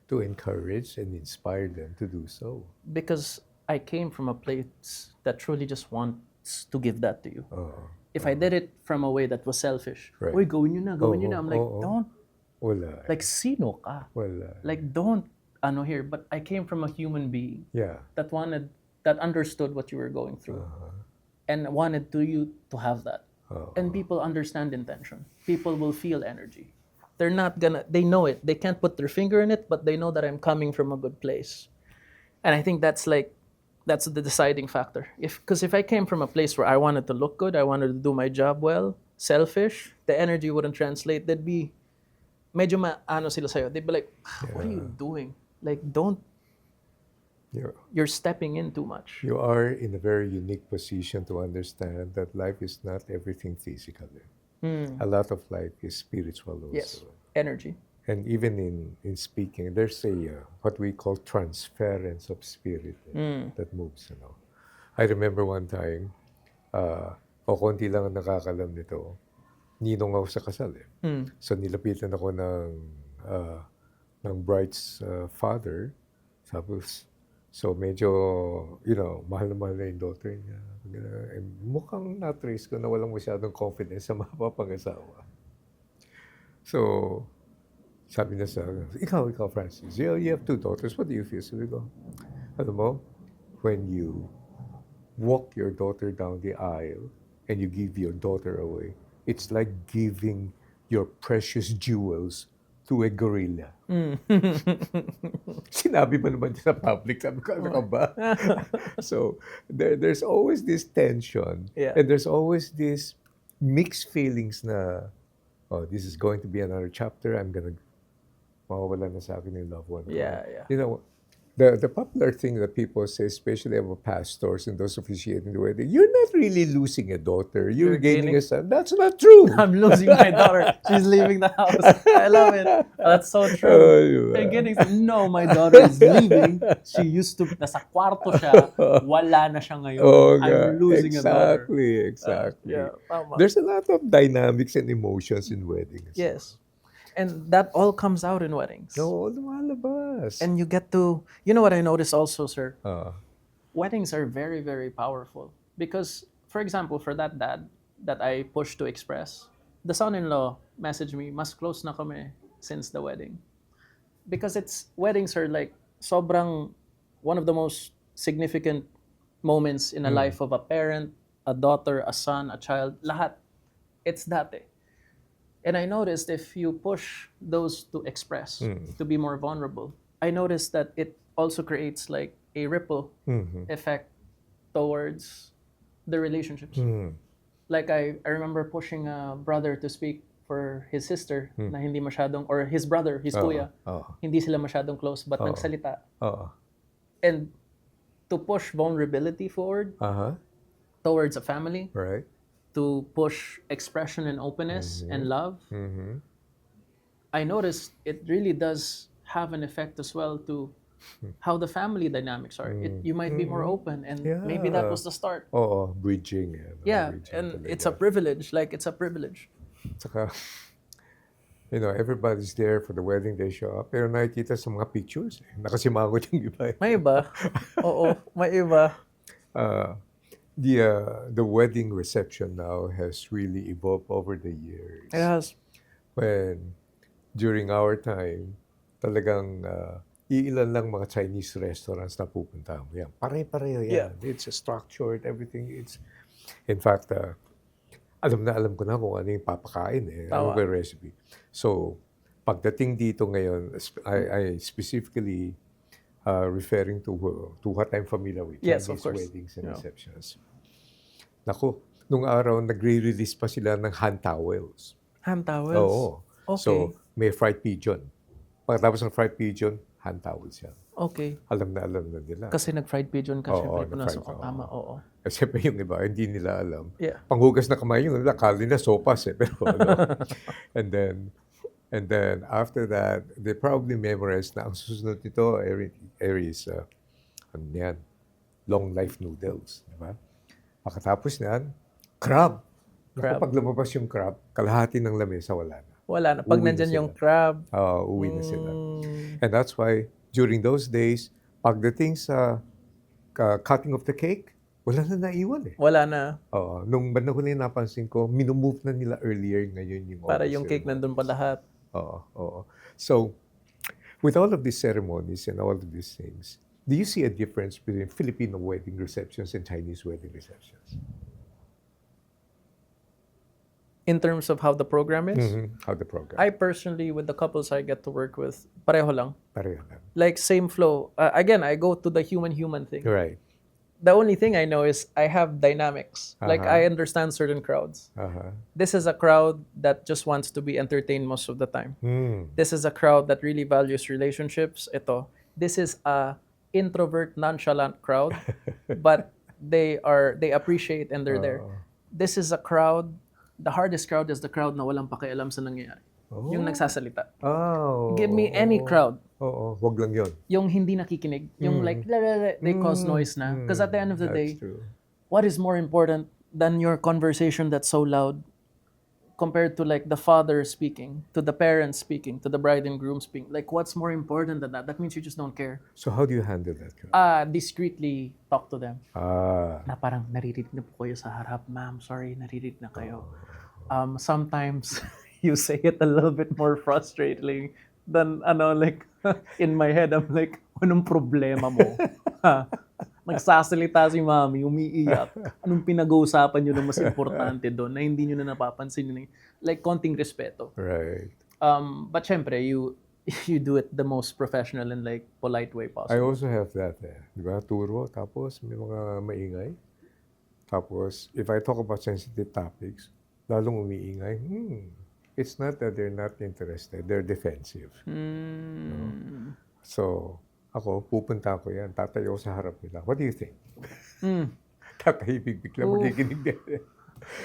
to encourage and inspire them to do so. Because I came from a place that truly just wants to give that to you. If I did it from a way that was selfish, uy, gawin nyo na. I'm like, don't. Wala. Like, sino ka? Wala. Like, don't, here. But I came from a human being that understood what you were going through. And wanted you to have that. And people understand intention. People will feel energy. They're not they know it. They can't put their finger in it, but they know that I'm coming from a good place. And I think that's the deciding factor. Because if I came from a place where I wanted to look good, I wanted to do my job well, selfish, the energy wouldn't translate. They'd be, medyo maano sila sa'yo. They'd be like, what are you doing? Like, don't. You're stepping in too much. You are in a very unique position to understand that life is not everything physical. A lot of life is spiritual also. Yes, energy. And even in speaking, there's what we call transference of spirit that moves. I remember one time, konti lang ang nakakalam nito, ninong ako sa kasal. So nilapitan ako ng bride's father. So medyo, mahal na mahal na yung daughter niya. Mukhang na-trace ko na walang masyadong confidence sa mapapangasawa. So, sabi niya sa akin, ikaw, Francis, you have 2 daughters. What do you feel? Sabi ko, alam mo, when you walk your daughter down the aisle and you give your daughter away, it's like giving your precious jewels to a gorilla. Sinabi mo naman sa public, sabi ko, ano ka ba? So, there's always this tension. And there's always this mixed feelings na, this is going to be another chapter. I'm gonna mawawala na sa akin yung loved one. The popular thing that people say, especially about pastors and those officiating the wedding, you're not really losing a daughter. You're gaining a son. That's not true. I'm losing my daughter. She's leaving the house. I love it. That's so true. No, my daughter is leaving. She used to, nasa kwarto siya. Wala na siya ngayon. I'm losing a daughter. Exactly. There's a lot of dynamics and emotions in weddings. Yes. And that all comes out in weddings. Lumalabas. And you get to, you know what I noticed also, sir? Weddings are very, very powerful. Because, for example, for that dad that I pushed to express, the son-in-law messaged me, mas close na kami since the wedding. Because weddings are like, sobrang, one of the most significant moments in the life of a parent, a daughter, a son, a child, lahat. It's that. And I noticed if you push those to express, to be more vulnerable, I noticed that it also creates like a ripple effect towards the relationships. Like I remember pushing a brother to speak for his sister na hindi masyadong, or his brother, his kuya, hindi sila masyadong close but nagsalita. And to push vulnerability forward towards a family. Right. To push expression and openness and love, I noticed it really does have an effect as well to how the family dynamics are. You might be more open, and maybe that was the start. Bridging. Bridging and it's a privilege. Like, it's a privilege. Tsaka, everybody's there for the wedding, they show up. Pero nakikita sa mga pictures, nakasimangot yung iba. May iba. Oo, may iba. Uh, the wedding reception now has really evolved over the years. It has. When during our time, talagang iilan lang mga Chinese restaurants na pupunta mo. Yan, pare-pareho yan. Yeah. It's structured, everything. In fact, alam ko na kung ano yung papakain ano Tama. ba yung recipe. So, pagdating dito ngayon, I specifically referring to what I'm familiar with, Yes, of Chinese course. weddings and Yeah. receptions. Naku, nung araw, nagre-release pa sila ng hand towels. Hand towels? Oo. Okay. So, may fried pigeon. Pagkatapos ng fried pigeon, hand towels yan. Okay. Alam na nila. Kasi nag-fried pigeon ka, Oo, syempre, nag-fried, pinasok. oo. Tama, oo. Kasi yung iba, hindi nila alam. Yeah. Panghugas na kamay yung iba, akala nila sopas Pero and then after that, they probably memorized na ang susunod nito, Eri is, ano yan, long life noodles. Diba? Pagkatapos niyan, crab. Crab. Pag lumabas yung crab, kalahati ng lamesa wala na. Wala na. Pag Uwi na nandyan sila. yung crab. Uwi na sila. And that's why, during those days, pagdating sa cutting of the cake, wala na naiwan Wala na. Nung bandang huli napansin ko, minumove na nila earlier ngayon yung Para order yung cake ceremony. nandun pa lahat. So, with all of these ceremonies and all of these things, do you see a difference between Filipino wedding receptions and Chinese wedding receptions? In terms of how the program is, How the program? I personally, with the couples I get to work with, pareho lang. Pareho lang. Like, same flow. Again, I go to the human-human thing. Right. The only thing I know is I have dynamics. Like, I understand certain crowds. This is a crowd that just wants to be entertained most of the time. This is a crowd that really values relationships. This is a introvert, nonchalant crowd, but they appreciate and they're there. This is a crowd. The hardest crowd is the crowd na walang pakialam sa nangyayari. Yung nagsasalita. Give me any crowd. Wag lang yun. Yung hindi nakikinig. Yung like, they cause noise na. Because at the end of the day, True. what is more important than your conversation that's so loud compared to like the father speaking, to the parents speaking, to the bride and groom speaking? Like, what's more important than that? That means you just don't care. So how do you handle that crowd? Discreetly talk to them. Ah. Na parang naririnig na po kayo sa harap, ma'am, sorry, naririnig na kayo. Sometimes you say it a little bit more frustratingly than like in my head I'm like, anong problema mo? Nagsasalita si mami, umiiyak. Anong pinag-uusapan nyo na mas importante doon na hindi nyo na napapansin? Like, konting respeto. Right. But syempre, you do it the most professional and like polite way I possible. also have that Di ba? Turo, tapos may mga maingay. Tapos, if I talk about sensitive topics, lalong umiingay. It's not that they're not interested. They're defensive. So, ako, pupunta ko yan. Tatayo sa harap nila. What do you think? Tatahibig bigla makikinig din.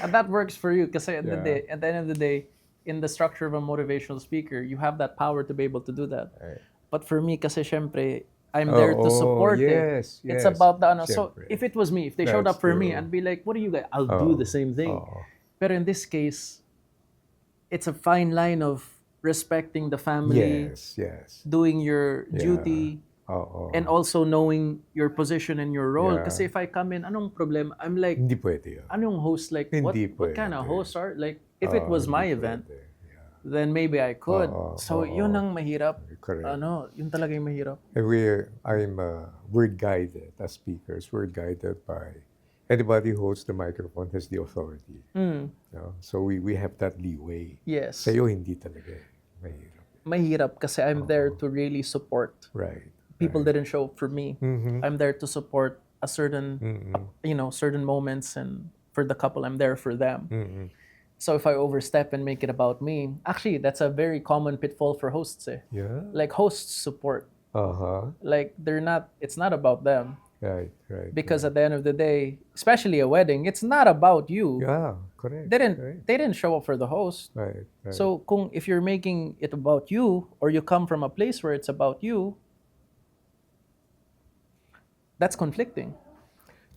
And that works for you kasi at the Yeah. end of the day, in the structure of a motivational speaker, you have that power to be able to do that. Right. But for me, kasi syempre, I'm there to support yes, it. It's yes. about the ano. So Syempre. if it was me, if they showed That's up for me, true. I'd be like, what do you guys? I'll do the same thing. But in this case, it's a fine line of respecting the family, Yes. doing your duty, and also knowing your position and your role. Yeah. Kasi if I come in, anong problem? I'm like, Hindi pwede yun. anong host? Like, what Hindi kind of pwede. hosts are? Like, if it was my Hindi event, pwede. then maybe I could. So, yun ang mahirap. Correct. Yun talaga yung mahirap. And we're guided as speakers. We're guided by anybody who holds the microphone has the authority. So we have that leeway. Yes. Sa'yo, hindi talaga. Mahirap. Mahirap kasi I'm there to really support. Right. People didn't show up for me. I'm there to support a certain, certain moments, and for the couple, I'm there for them. So if I overstep and make it about me, actually, that's a very common pitfall for hosts. Yeah. Like hosts support. Like it's not about them. Right. Because at the end of the day, especially a wedding, it's not about you. Yeah, correct. They didn't show up for the host. Right. So if you're making it about you, or you come from a place where it's about you, that's conflicting.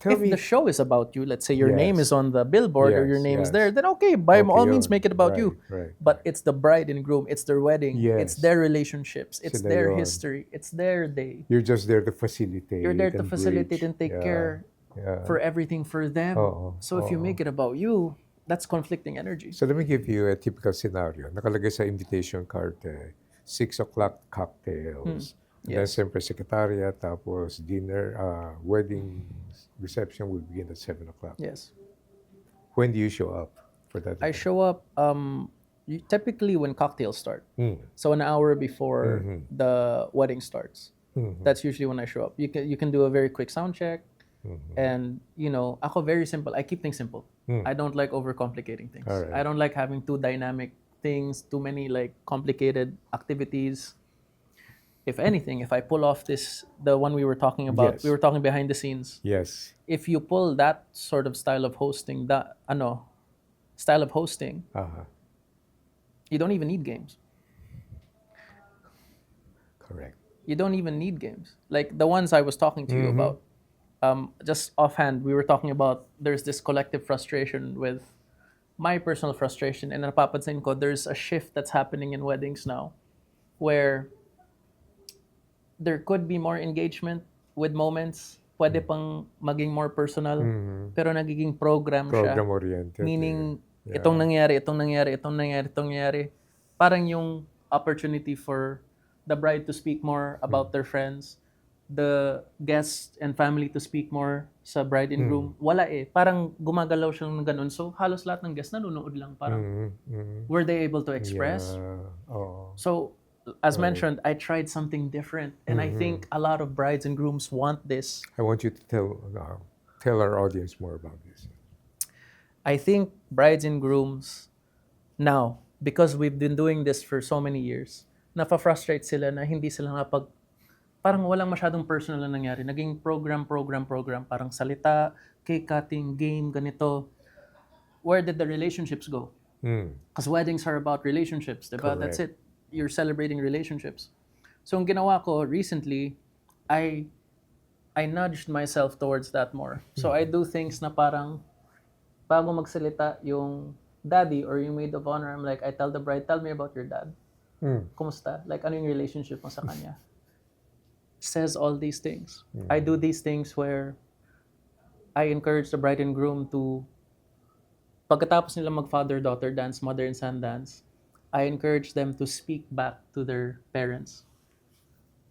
Tell If me. the show is about you, let's say your name Yes. is on the billboard or your Yes, name is yes. there, then okay, by all means, yun. make it about you. Right. But it's the bride and groom, it's their wedding, it's Yes. their relationships, it's Sila their yun. history, it's their day. You're just there to facilitate. You're there to and facilitate bridge. and take Yeah. care Yeah. for everything for them. So if you make it about you, that's conflicting energy. So let me give you a typical scenario. Nakalagay sa invitation card, 6 o'clock cocktails. And then, Yes. siyempre, secretariat, tapos dinner, wedding reception will begin at 7 o'clock. Yes. When do you show up for that? I show up typically when cocktails start. Mm. So an hour before the wedding starts. Mhm. That's usually when I show up. You can do a very quick sound check. And ako very simple. I keep things simple. I don't like overcomplicating things. Alright. I don't like having too dynamic things, too many like complicated activities. If anything, if I pull off the one we were talking about, Yes. we were talking behind the scenes. Yes. If you pull that sort of style of hosting, Uh-huh. you don't even need games. Correct. You don't even need games. Like the ones I was talking to you about. Just offhand, we were talking about there's this collective frustration with my personal frustration, and napapansin ko there's a shift that's happening in weddings now where there could be more engagement with moments, pwede pang maging more personal, pero nagiging program siya. Program-oriented. Meaning, Yeah. itong nangyari. Parang yung opportunity for the bride to speak more about their friends, the guests and family to speak more sa bride and groom. Wala eh. Parang gumagalaw siya ng ganun. So, halos lahat ng guests nanonood lang. Parang, were they able to express? Yeah. Oh. So, as mentioned, I tried something different. And I think a lot of brides and grooms want this. I want you to tell our audience more about this. I think brides and grooms now, because we've been doing this for so many years, nafa-frustrate sila na hindi sila parang walang masyadong personal na nangyari. Naging program, parang salita, cake cutting, game, ganito. Where did the relationships go? Because weddings are about relationships, diba? That's it. You're celebrating relationships. So ang ginawa ko recently, I nudged myself towards that more. So I do things na parang bago magsalita yung daddy or yung maid of honor, I'm like, I tell the bride, tell me about your dad. Kumusta? Like, ano yung relationship mo sa kanya? Says all these things. I do these things where I encourage the bride and groom to, pagkatapos nila mag-father-daughter dance, mother and son dance, I encourage them to speak back to their parents.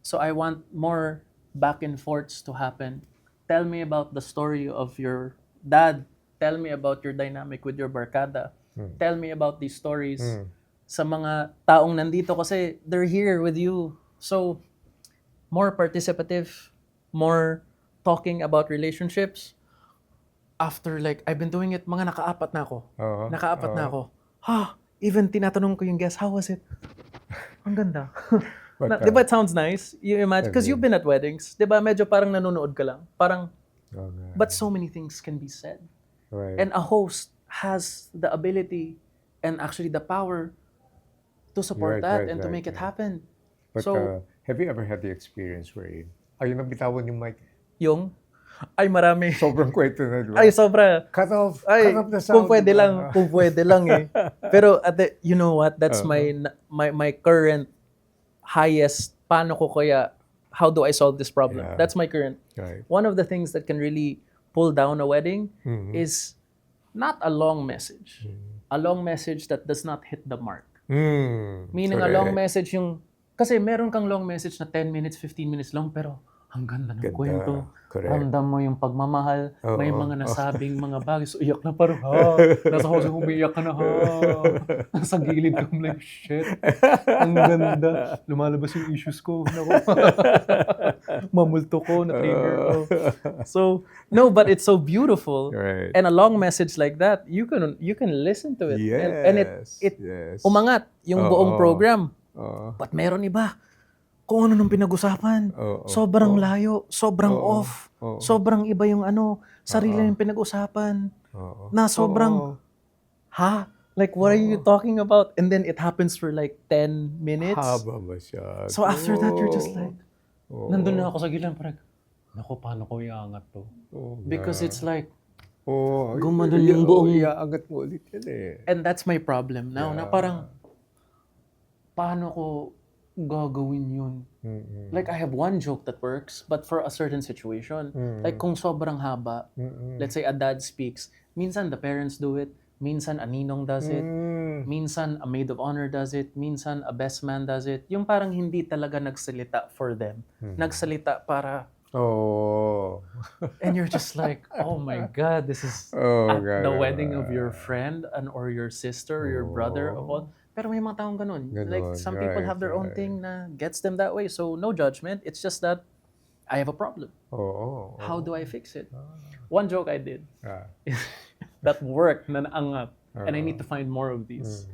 So I want more back and forths to happen. Tell me about the story of your dad. Tell me about your dynamic with your barkada. Tell me about these stories sa mga taong nandito kasi they're here with you. So, more participative, more talking about relationships. After like, I've been doing it, mga nakaapat na ako. Nakaapat na ako. Even tinatanong ko yung guest, how was it? Ang ganda. Di ba it sounds nice? You imagine, because you've been at weddings, di ba medyo parang nanonood ka lang. Parang, but so many things can be said. Right. And a host has the ability and actually the power to support and to make it happen. But So, have you ever had the experience wherein ayun nabitawan yung mic? yung, ay marami. Sobrang kwento na, di ba? Ay, sobra. Cut off the sound. Kung pwede lang eh. Pero you know what? That's my current highest, paano ko kaya, how do I solve this problem? Yeah. That's my current. Right. One of the things that can really pull down a wedding is not a long message. A long message that does not hit the mark. Meaning a long message yung, kasi meron kang long message na 10 minutes, 15 minutes long, pero ang ganda ng kwento. Correct. Ramdam mo yung pagmamahal. May mga nasabing mga bagay. So, iyak na parang, nasa house ko, umiiyak ka na, nasa gilid ko, I'm like, shit. Ang ganda. Lumalabas yung issues ko. Naku. Mamulto ko, na-trigger ko. So, no, but it's so beautiful. Right. And a long message like that, you can listen to it. Yes. And it umangat yung buong program. But meron iba. Kung ano nung pinag-usapan. Sobrang layo, sobrang off, sobrang iba yung sarili yung pinag-usapan. Na sobrang, like what are you talking about? And then it happens for like 10 minutes. Haba masyado. So after that, you're just like, nandun na ako sa gilid, parang, naku, paano ko iangat to? Oo Because nga. it's like, Oo, gumanon yung buong... iaangat mo ulit yan eh. And that's my problem now, na parang, paano ko gagawin yun? Like, I have one joke that works, but for a certain situation. Like, kung sobrang haba, let's say a dad speaks, minsan the parents do it, minsan a ninong does it, minsan a maid of honor does it, minsan a best man does it. Yung parang hindi talaga nagsalita for them. Nagsalita para... Oh. And you're just like, oh my God, this is Oh, at the God. wedding of your friend or your sister or your brother of all. Pero may mga taong ganun. Like, some people have their own thing na gets them that way. So, no judgment. It's just that I have a problem. How do I fix it? One joke I did that worked na naangat. And I need to find more of these.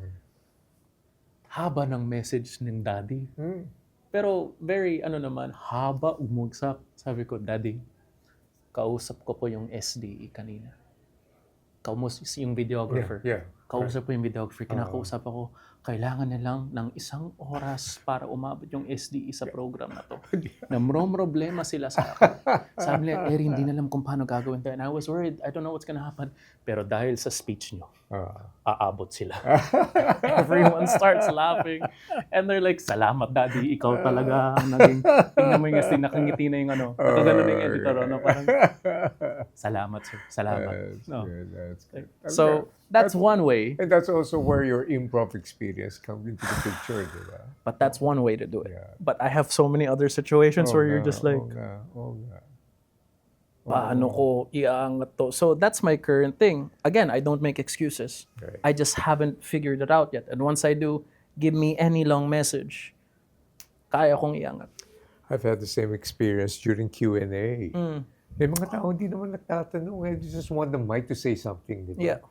Haba ng message ng daddy. Pero very, naman, haba umugsak. Sabi ko, Daddy, kausap ko po yung SDE kanina. Yung videographer. Kausap po yung videographer. Kinakausap ako, kailangan na lang ng 1 oras para umabot yung SDE sa program na to. Namro-problema sila sa akin. Sabi nila, Eri, hindi na alam kung paano gagawin to. And I was worried, I don't know what's gonna happen. Pero dahil sa speech nyo, aabot sila. Everyone starts laughing. And they're like, salamat, Daddy. Ikaw talaga ang naging, tingnan mo yung SDE, nakangiti na yung nakagano na yung editor. Parang, salamat, sir. Salamat. That's good. So, that's one way. And that's also where your improv experience comes into the picture, diba? But that's one way to do it. Yeah. But I have so many other situations where you're just like, paano ko iaangat to? So that's my current thing. Again, I don't make excuses. Right. I just haven't figured it out yet. And once I do, give me any long message, kaya kong iangat. I've had the same experience during Q&A. May mga tao hindi naman nagtatanong. They just want the mic to say something. Diba? Yeah.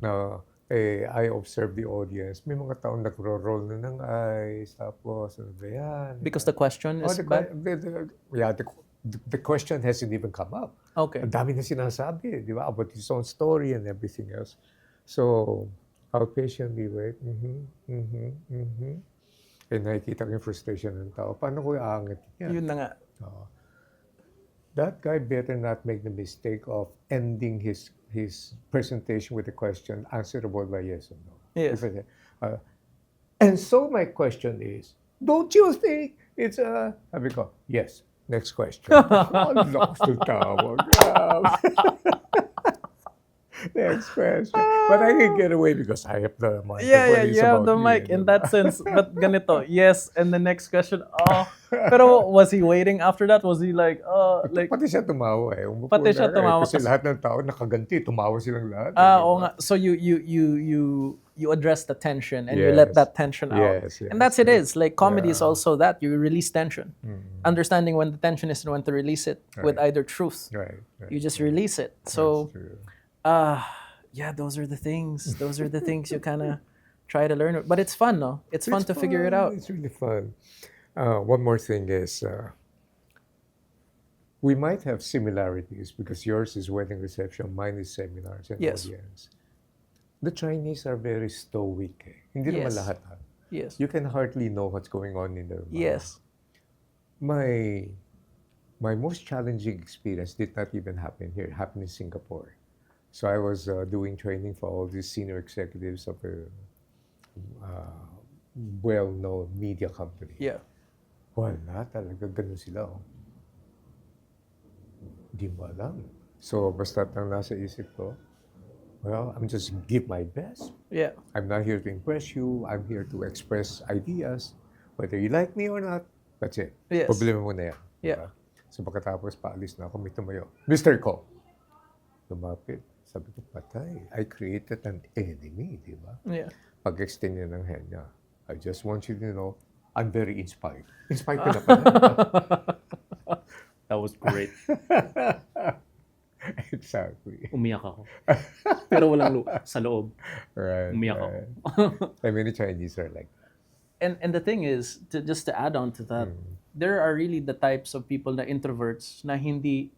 Now, I observe the audience. May mga taong nagro-roll na ng eyes. Tapos, ano ba yan? Because the question is bad? The question hasn't even come up. Okay. Ang dami na sinasabi, di ba? About his own story and everything else. So, I'll patiently wait. And nakikita ko yung frustration ng tao. Paano ko iaangat yan? Yun na nga. That guy better not make the mistake of ending his presentation with a question answerable by yes or no. Yes. And so my question is, don't you think it's a... Sabi ko, yes. Next question. Ang lakas ng tawag. Next question. But I can get away because I have the mic. Yeah, you have the mic in that sense. But ganito, yes, and the next question, Pero was he waiting after that? Was he like, like... Pati siya tumawa eh. Pati siya tumawa. Kasi lahat ng tao nakaganti, tumawa silang lahat. Oo nga. So you address the tension and you let that tension out. Yes, and that's it is. Like comedy is also that. You release tension. Understanding when the tension is and when to release it with either truth. Right. You just release it. So yeah, those are the things. Those are the things you kind of try to learn. But it's fun, no? It's fun to figure it out. It's really fun. One more thing is, we might have similarities because yours is wedding reception, mine is seminars and audience. The Chinese are very stoic. Hindi naman lahat. Yes. You can hardly know what's going on in their mind. Yes. My most challenging experience did not even happen here. It happened in Singapore. So I was doing training for all these senior executives of a well-known media company. Yeah. Wala talaga, ganun sila. Di mo alam. So basta ang nasa isip ko, well, I'm just give my best. Yeah. I'm not here to impress you. I'm here to express ideas. Whether you like me or not, that's it. Yes. Problema mo na yan. Yeah. So pagkatapos, paalis na ako, may tumayo. Mr. Ko. Lumapit. Sabi ko, patay. I created an enemy, di ba? Yeah. Pag-extend niya ng hand niya. I just want you to know, I'm very inspired. Inspired ka na pala. That was great. Exactly. Umiyak ako. Pero walang sa loob. Right. Umiyak ako. I mean, the Chinese are like that. And the thing is, just to add on to that, there are really the types of people na introverts na hindi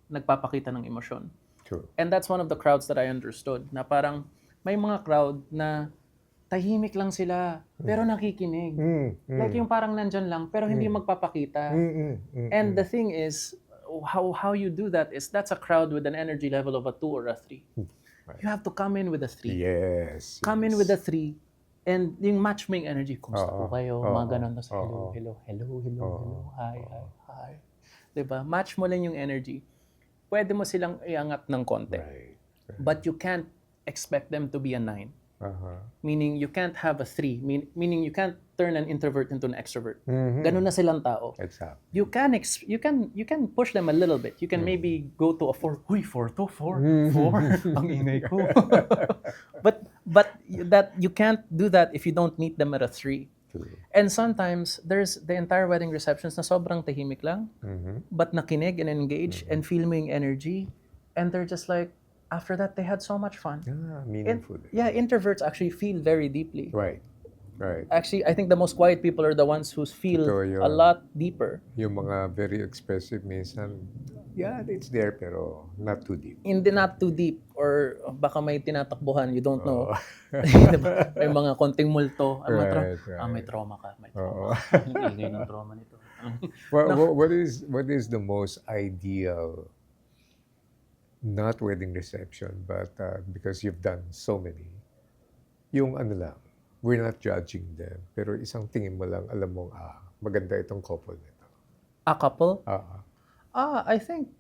nagpapakita ng emosyon. True. And that's one of the crowds that I understood. Na parang may mga crowd na tahimik lang sila, pero nakikinig. Like yung parang nandyan lang, pero hindi magpapakita. And the thing is, how you do that is that's a crowd with an energy level of a 2 or a 3. Right. You have to come in with a 3. Yes. Come in with a 3. And yung match mo yung energy, kumusta po Oo, kayo? oo, Mga ganun. Tapos, oo. hello, hi. Diba? Match mo lang yung energy. Pwede mo silang iangat ng konti. Right. But you can't expect them to be a 9. Meaning, you can't have a 3. Meaning, you can't turn an introvert into an extrovert. Ganun na silang tao. Exactly. You can push them a little bit. You can maybe go to a 4. Uy, 4 to 4. 4. Ang ingay ko. but that you can't do that if you don't meet them at a 3. True. And sometimes there's the entire wedding receptions na sobrang tahimik lang, but nakinig and engage and feel mo yung energy, and they're just like, after that they had so much fun. Meaningful. Introverts actually feel very deeply. Right. Actually, I think the most quiet people are the ones who feel a lot deeper. Yung mga very expressive minsan, yeah, it's there pero not too deep. Not too deep, or baka may tinatakbuhan, you don't know. Diba? May mga konting multo. May trauma ka. May trauma. Ang ingay ng trauma nito. What is the most ideal, not wedding reception, but because you've done so many, yung ano lang, we're not judging them, pero isang tingin mo lang, alam mo, maganda itong couple nito. A couple? I think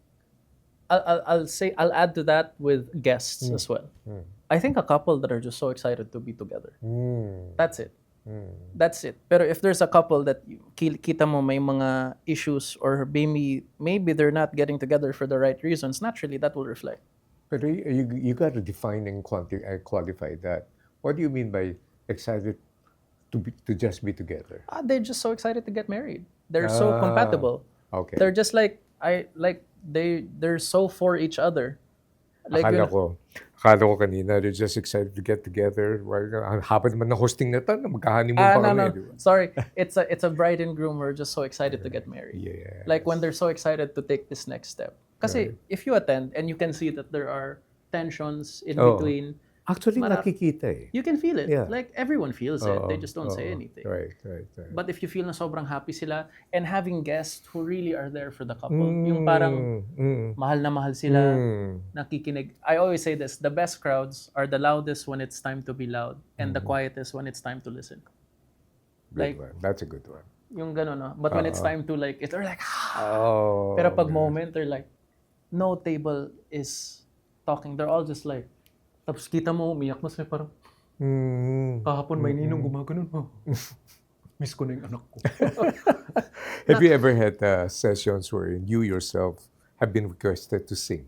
I'll add to that with guests as well. I think a couple that are just so excited to be together. That's it. That's it. Pero if there's a couple that kita mo may mga issues, or maybe they're not getting together for the right reasons, naturally that will reflect. Pero you got to define and qualify that. What do you mean by excited to just be together? They're just so excited to get married. They're so compatible. Okay. They're just they're so for each other. Akala ko kanina, they're just excited to get together. Ang haba naman ng hosting na ito, magka-honeymoon pa kami. No. Sorry. It's a bride and groom who are just so excited to get married. Yes. Like when they're so excited to take this next step. Kasi if you attend and you can see that there are tensions in between. Actually, nakikita eh. You can feel it. Yeah. Like everyone feels it. They just don't say anything. Right. But if you feel na sobrang happy sila, and having guests who really are there for the couple, yung parang mahal na mahal sila, nakikinig. I always say this, the best crowds are the loudest when it's time to be loud, and the quietest when it's time to listen. Good one. That's a good one. Yung gano'n, no? But when it's time to they're like, pero pag moment, they're like, no table is talking. They're all just like, tapos kita mo, umiyak mo sila parang, kahapon may ninong gumaganon. Miss ko na yung anak ko. Have you ever had sessions where you yourself have been requested to sing?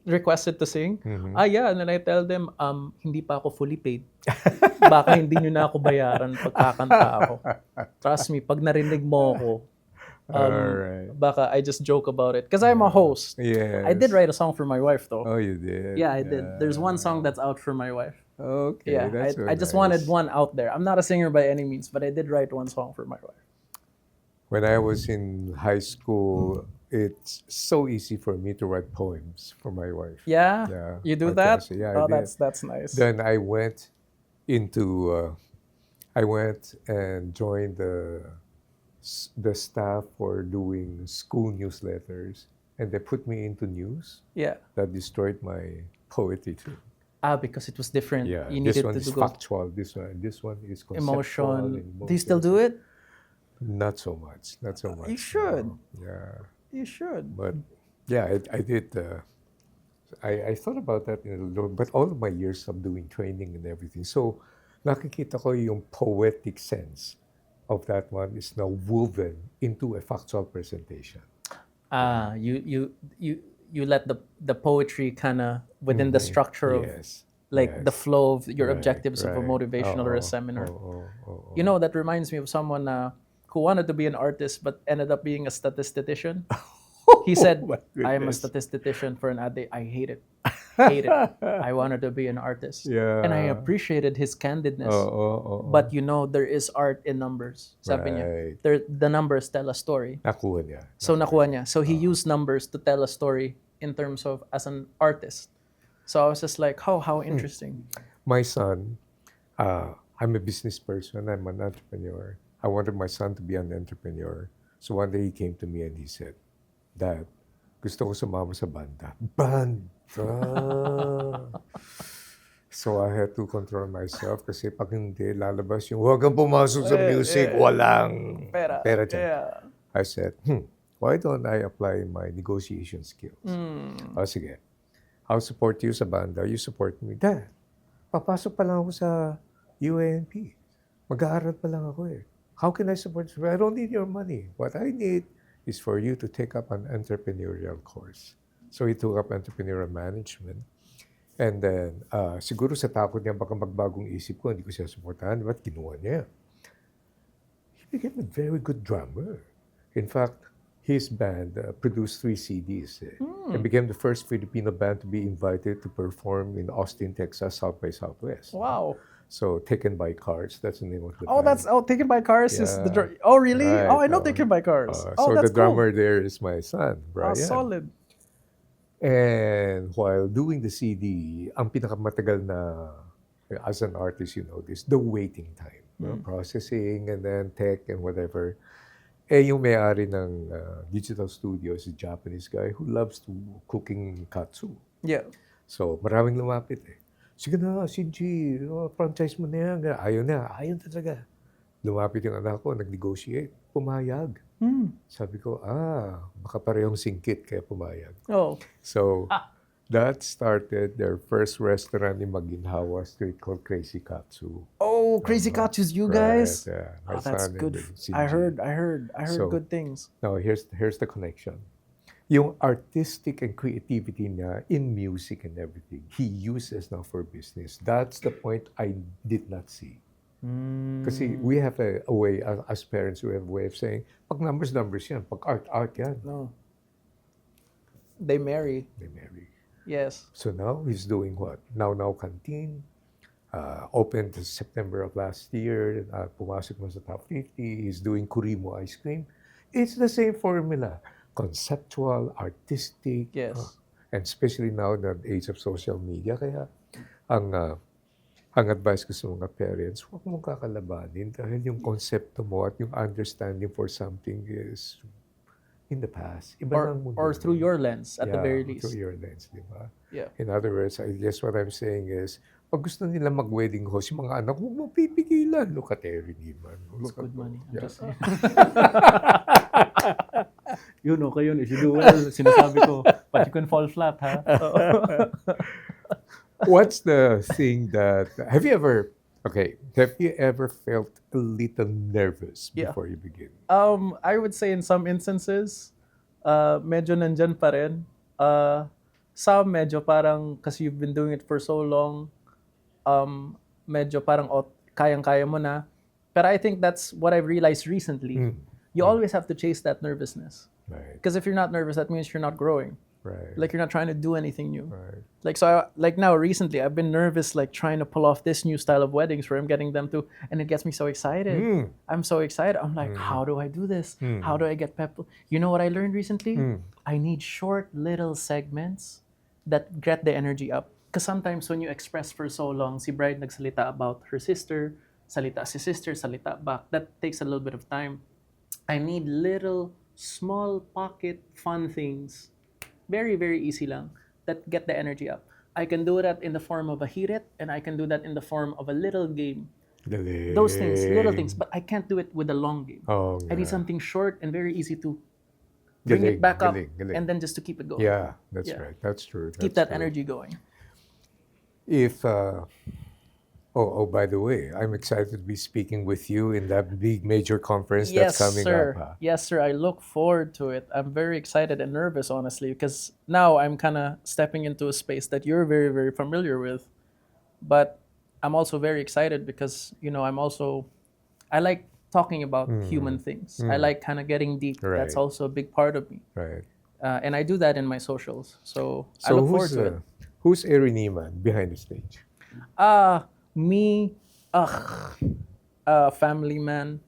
Requested to sing? Yeah, and then I tell them, hindi pa ako fully paid. Baka hindi nyo na ako bayaran pagkakanta ako. Trust me, pag narinig mo ako, baka I just joke about it. Because I'm a host. Yes. I did write a song for my wife though. Oh, you did? Yeah, I did. There's one song that's out for my wife. Okay, yeah, that's I just wanted one out there. I'm not a singer by any means, but I did write one song for my wife. When I was in high school, it's so easy for me to write poems for my wife. Yeah? You do that? Yeah, oh, I did. that's nice. Then I went and joined the staff for doing school newsletters, and they put me into news. Yeah. That destroyed my poetry too. Because it was different. Yeah, you this needed one to is go factual. This one is conceptual. emotion. Do you still do it? Not so much. You should. Yeah. You should. But yeah, I did. I thought about that but all of my years of doing training and everything. So nakikita ko yung poetic sense of that one is now woven into a factual presentation. You let the poetry kind of within the structure of the flow of your objectives of a motivational or a seminar. You know, that reminds me of someone who wanted to be an artist but ended up being a statistician. He said, I am a statistician for an ad. I hate it. I wanted to be an artist. Yeah. And I appreciated his candidness. But you know, there is art in numbers. Sabi niya, the numbers tell a story. Nakuha niya. So nakuha niya. So he used numbers to tell a story in terms of as an artist. So I was just like, how interesting. My son, I'm a business person. I'm an entrepreneur. I wanted my son to be an entrepreneur. So one day he came to me and he said, Dad, gusto ko sumama sa banda. Banda! So I had to control myself kasi pag hindi, lalabas yung huwag kang pumasok sa music, walang pera dyan. Yeah. I said, why don't I apply my negotiation skills? O sige, I'll support you sa banda, you support me. Dad, papasok pa lang ako sa UANP. Mag-aaral pa lang ako eh. How can I support you? I don't need your money. What I need is for you to take up an entrepreneurial course. So he took up entrepreneurial management. And then, siguro sa takot niya baka magbagong isip ko, hindi ko siya supportahan. Ba't kinuha niya? He became a very good drummer. In fact, his band produced 3 CDs and became the first Filipino band to be invited to perform in Austin, Texas, South by Southwest. Wow. So, Taken by Cars, that's the name of the Oh, band. Taken by Cars is the Yeah. Oh, really? Right, I know Taken by Cars. So That's the drummer there is my son, cool. Brian. Solid. And while doing the CD, ang pinakamatagal na, as an artist, you know this, the waiting time. Processing and then tech and whatever. Eh, yung may-ari ng digital studio is a Japanese guy who loves to cooking katsu. Yeah. So, maraming lumapit eh. Sige na, Shinji, franchise mo na yan. Ayaw na, ayaw talaga. Lumapit yung anak ko, nag-negotiate, pumayag. Sabi ko, baka parehong singkit kaya pumayag. Oh. So, that started their first restaurant in Maginhawa Street called Crazy Katsu. Oh, Crazy Katsu's you guys? Right, yeah. My That's son good. and Shinji. I heard So, good things. Now, here's the connection. Yung artistic and creativity niya in music and everything, he uses now for business. That's the point I did not see. Kasi we have a way, as parents, we have a way of saying, pag numbers yan, pag art yan. No. They marry. They marry. Yes. So now he's doing what? Now Canteen, opened in September of last year, pumasok mo sa top 50, he's doing Kurimo ice cream. It's the same formula. Conceptual, artistic, Yes. And especially now in the age of social media. Kaya ang advice ko sa mga parents, huwag mong kakalabanin dahil yung konsepto mo at yung understanding for something is in the past. Iba lang mundo. Or through your lens, at the very least. Through your lens, di ba? Yeah. In other words, I guess what I'm saying is, pag gusto nila mag-wedding host, yung mga anak, huwag mo pipigilan. Look at Eri Neeman. It's good money. I'm just saying. Yun, okay yun. If you do well, sinasabi ko, but you can fall flat, ha? What's the thing that, have you ever felt a little nervous Yeah. before you begin? I would say in some instances, medyo nandyan pa rin. Some medyo parang, kasi you've been doing it for so long, medyo parang kayang-kaya mo na. But I think that's what I've realized recently. You always have to chase that nervousness. Right, Because if you're not nervous, that means you're not growing. right, Like you're not trying to do anything new. right. Like now recently, I've been nervous, like trying to pull off this new style of weddings where I'm getting them to, and it gets me so excited. I'm so excited. I'm like, how do I do this? How do I get people? You know what I learned recently? I need short little segments that get the energy up. Because sometimes when you express for so long, si bride nagsalita about her sister, salita si sister, salita back. That takes a little bit of time. I need little, small pocket fun things. Very, very easy lang. That get the energy up. I can do that in the form of a hirit, and I can do that in the form of a little game. Galing. Those things, little things. But I can't do it with a long game. Oh, I need yeah. something short and very easy to bring Galing, it back up, galing. and then just to keep it going. Yeah, that's Yeah. right. That's true. Keep That's that true. energy going. If, by the way, I'm excited to be speaking with you in that big major conference Yes, that's coming sir. up. Huh? Yes, sir. I look forward to it. I'm very excited and nervous, honestly, because now I'm kind of stepping into a space that you're very, very familiar with. But I'm also very excited because, I like talking about human things. I like kind of getting deep. Right. That's also a big part of me. Right. And I do that in my socials. So I So look forward to it. who's Eri Neeman behind the stage? Me, a family man,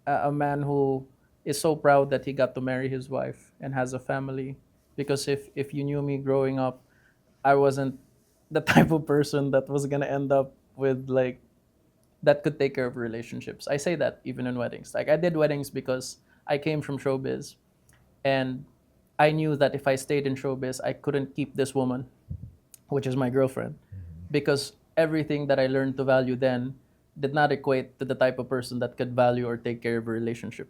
a man who is so proud that he got to marry his wife and has a family. Because if you knew me growing up, I wasn't the type of person that was gonna end up with that could take care of relationships. I say that even in weddings. Like I did weddings because I came from showbiz, and I knew that if I stayed in showbiz, I couldn't keep this woman, which is my girlfriend, because everything that I learned to value then did not equate to the type of person that could value or take care of a relationship.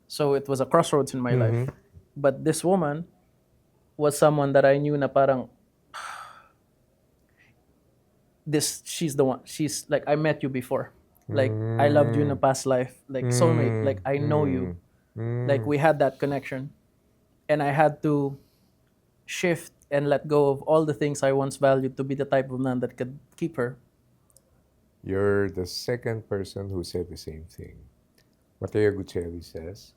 So it was a crossroads in my life. But this woman was someone that I knew na parang she's the one. She's like, I met you before. Like I loved you in a past life. Like soulmate. Like I know you. Like we had that connection. And I had to shift and let go of all the things I once valued to be the type of man that could keep her. You're the second person who said the same thing. Mateo Gutierrez says,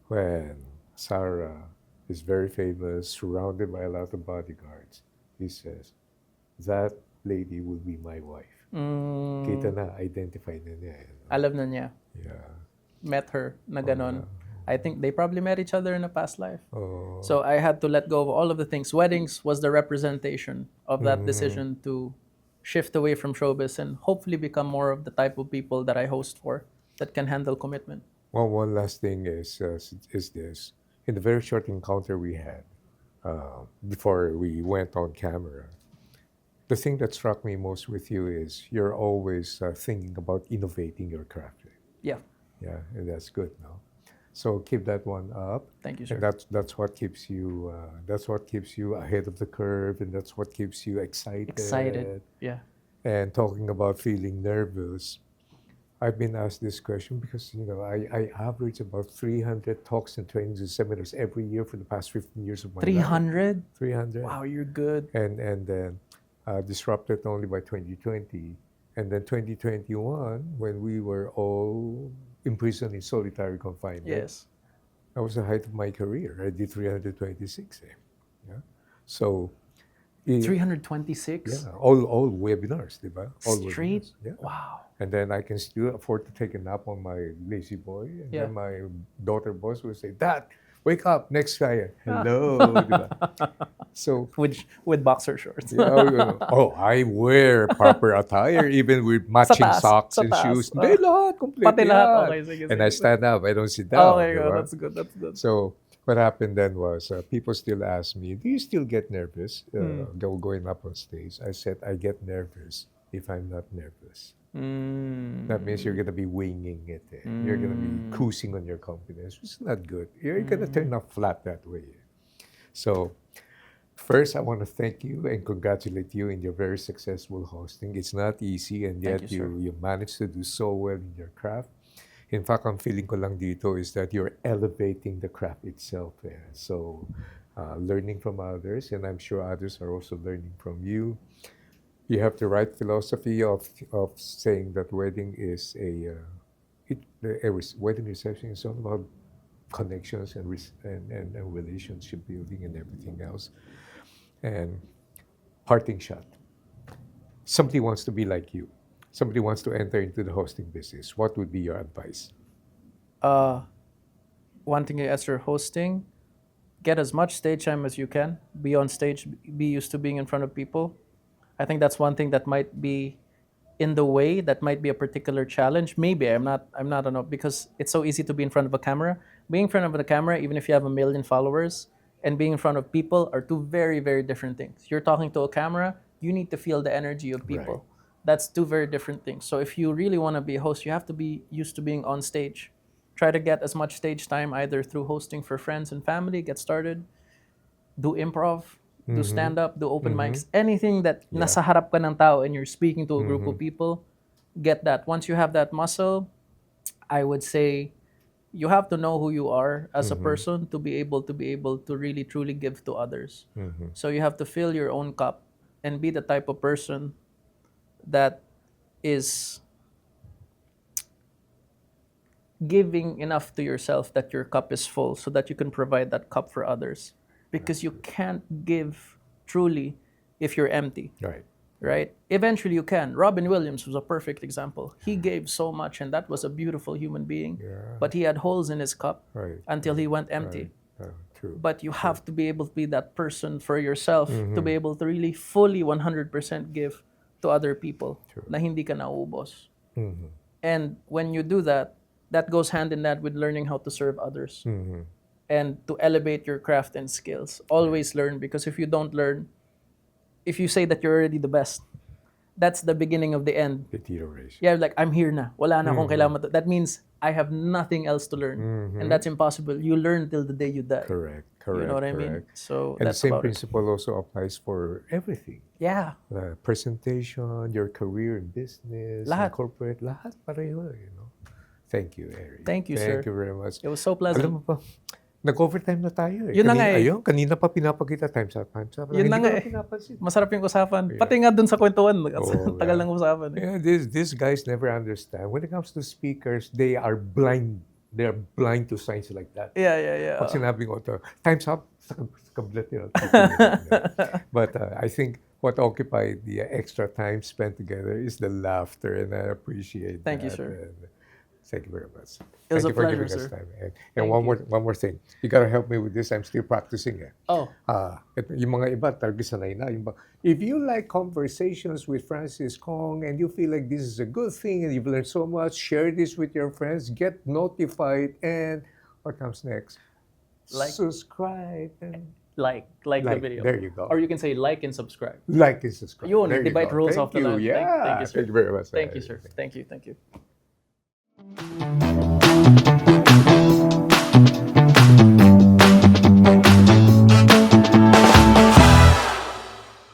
when Sarah is very famous, surrounded by a lot of bodyguards, he says, that lady will be my wife. Kita na, identify na niya. Alam na niya. Yeah. Met her na ganon. I think they probably met each other in a past life. Oh. So I had to let go of all of the things. Weddings was the representation of that decision to shift away from showbiz and hopefully become more of the type of people that I host for that can handle commitment. Well, one last thing is this. In the very short encounter we had before we went on camera, the thing that struck me most with you is you're always thinking about innovating your craft. Yeah. Yeah, and that's good, no? So keep that one up. Thank you, sir. And that's what keeps you ahead of the curve, and that's what keeps you excited. Yeah. And talking about feeling nervous, I've been asked this question because I average about 300 talks and trainings and seminars every year for the past 15 years of my life. 300? 300. Wow, you're good. And then disrupted only by 2020, and then 2021 when we were all imprisoned in solitary confinement. Yes. That was the height of my career. I did 326. Yeah. So 326? yeah, all webinars, diba? All Straight? Webinars. Yeah. Wow. And then I can still afford to take a nap on my lazy boy. And Yeah. then my daughter boss will say, Dad, wake up, next client. Hello. diba? So With boxer shorts. I wear proper attire even with matching taas, socks sa and taas. shoes. Hindi, lahat, complete Pati lahat. Okay, sige, And sige, I sige. stand up, I don't sit down. Okay, diba? that's good. That's good. So what happened then was people still ask me, do you still get nervous going up on stage? I said, I get nervous if I'm not nervous. That means you're going to be winging it. You're going to be cruising on your confidence, which is not good. You're going to turn up flat that way. So first, I want to thank you and congratulate you in your very successful hosting. It's not easy, and yet Thank you, sir. you managed to do so well in your craft. In fact, ang feeling ko lang dito is that you're elevating the craft itself. So, learning from others, and I'm sure others are also learning from you. You have the right philosophy of saying that wedding is wedding reception is all about connections and relationship building and everything else. And parting shot. Somebody wants to be like you. Somebody wants to enter into the hosting business. What would be your advice? Wanting to answer hosting, get as much stage time as you can. Be on stage. Be used to being in front of people. I think that's one thing that might be in the way. That might be a particular challenge. Maybe I'm not. I don't know, because it's so easy to be in front of a camera. Being in front of the camera, even if you have 1 million followers, and being in front of people are two very, very different things. You're talking to a camera. You need to feel the energy of people. Right. That's two very different things. So if you really want to be a host, you have to be used to being on stage. Try to get as much stage time either through hosting for friends and family. Get started. Do improv. Do stand-up. Do open mics. Anything that nasa harap ka ng tao and you're speaking to a group of people, get that. Once you have that muscle, I would say you have to know who you are as a person to be able to really truly give to others. So you have to fill your own cup and be the type of person that is giving enough to yourself that your cup is full so that you can provide that cup for others. Because you can't give truly if you're empty. Right? Eventually you can. Robin Williams was a perfect example. He gave so much, and that was a beautiful human being. But he had holes in his cup until he went empty. True. But you have to be able to be that person for yourself to be able to really fully 100% give to other people na hindi ka naubos. And when you do that, that goes hand in hand with learning how to serve others. and to elevate your craft and skills. Always learn, because if you don't learn, if you say that you're already the best, that's the beginning of the end. Deterioration. Yeah, like, I'm here na. Wala na akong kailangan matuto. That means I have nothing else to learn. And that's impossible. You learn till the day you die. Correct. You know what I mean? So And the that's same about it. principle also applies for everything. Yeah. Presentation, your career in business, Lahat. in corporate, lahat pareho, you know. Thank you, Eri. Thank you, sir. Thank you very much. It was so Alam pleasant. mo pa, nag-overtime na tayo eh. Yun na nga eh. Ayun, kanina pa pinapakita times up. Yun na Hindi nga ko eh. pinapansin. Masarap yung usapan. Pati nga dun sa kwentuhan, tagal yeah. ng usapan. Eh. Yeah, these guys never understand. When it comes to speakers, they are blind. They are blind to signs like that. Yeah. Pag sinabi ko ito, time's up, sa kablat nila. But I think what occupied the extra time spent together is the laughter, and I appreciate that. Thank you, sir. And thank you very much. It was Thank a you for pleasure, giving us sir. time. And one more thing. You gotta help me with this. I'm still practicing. Oh, Yung mga iba talaga sanay na. If you like Conversations with Francis Kong and you feel like this is a good thing and you've learned so much, share this with your friends, get notified, and what comes next? Like. Subscribe and like the video. There you go. Or you can say like and subscribe. Like and subscribe. Yun, There you debate go. rules Thank of the you. land. Yeah. Thank you, sir. Thank you very much. Thank you, sir. Thank you.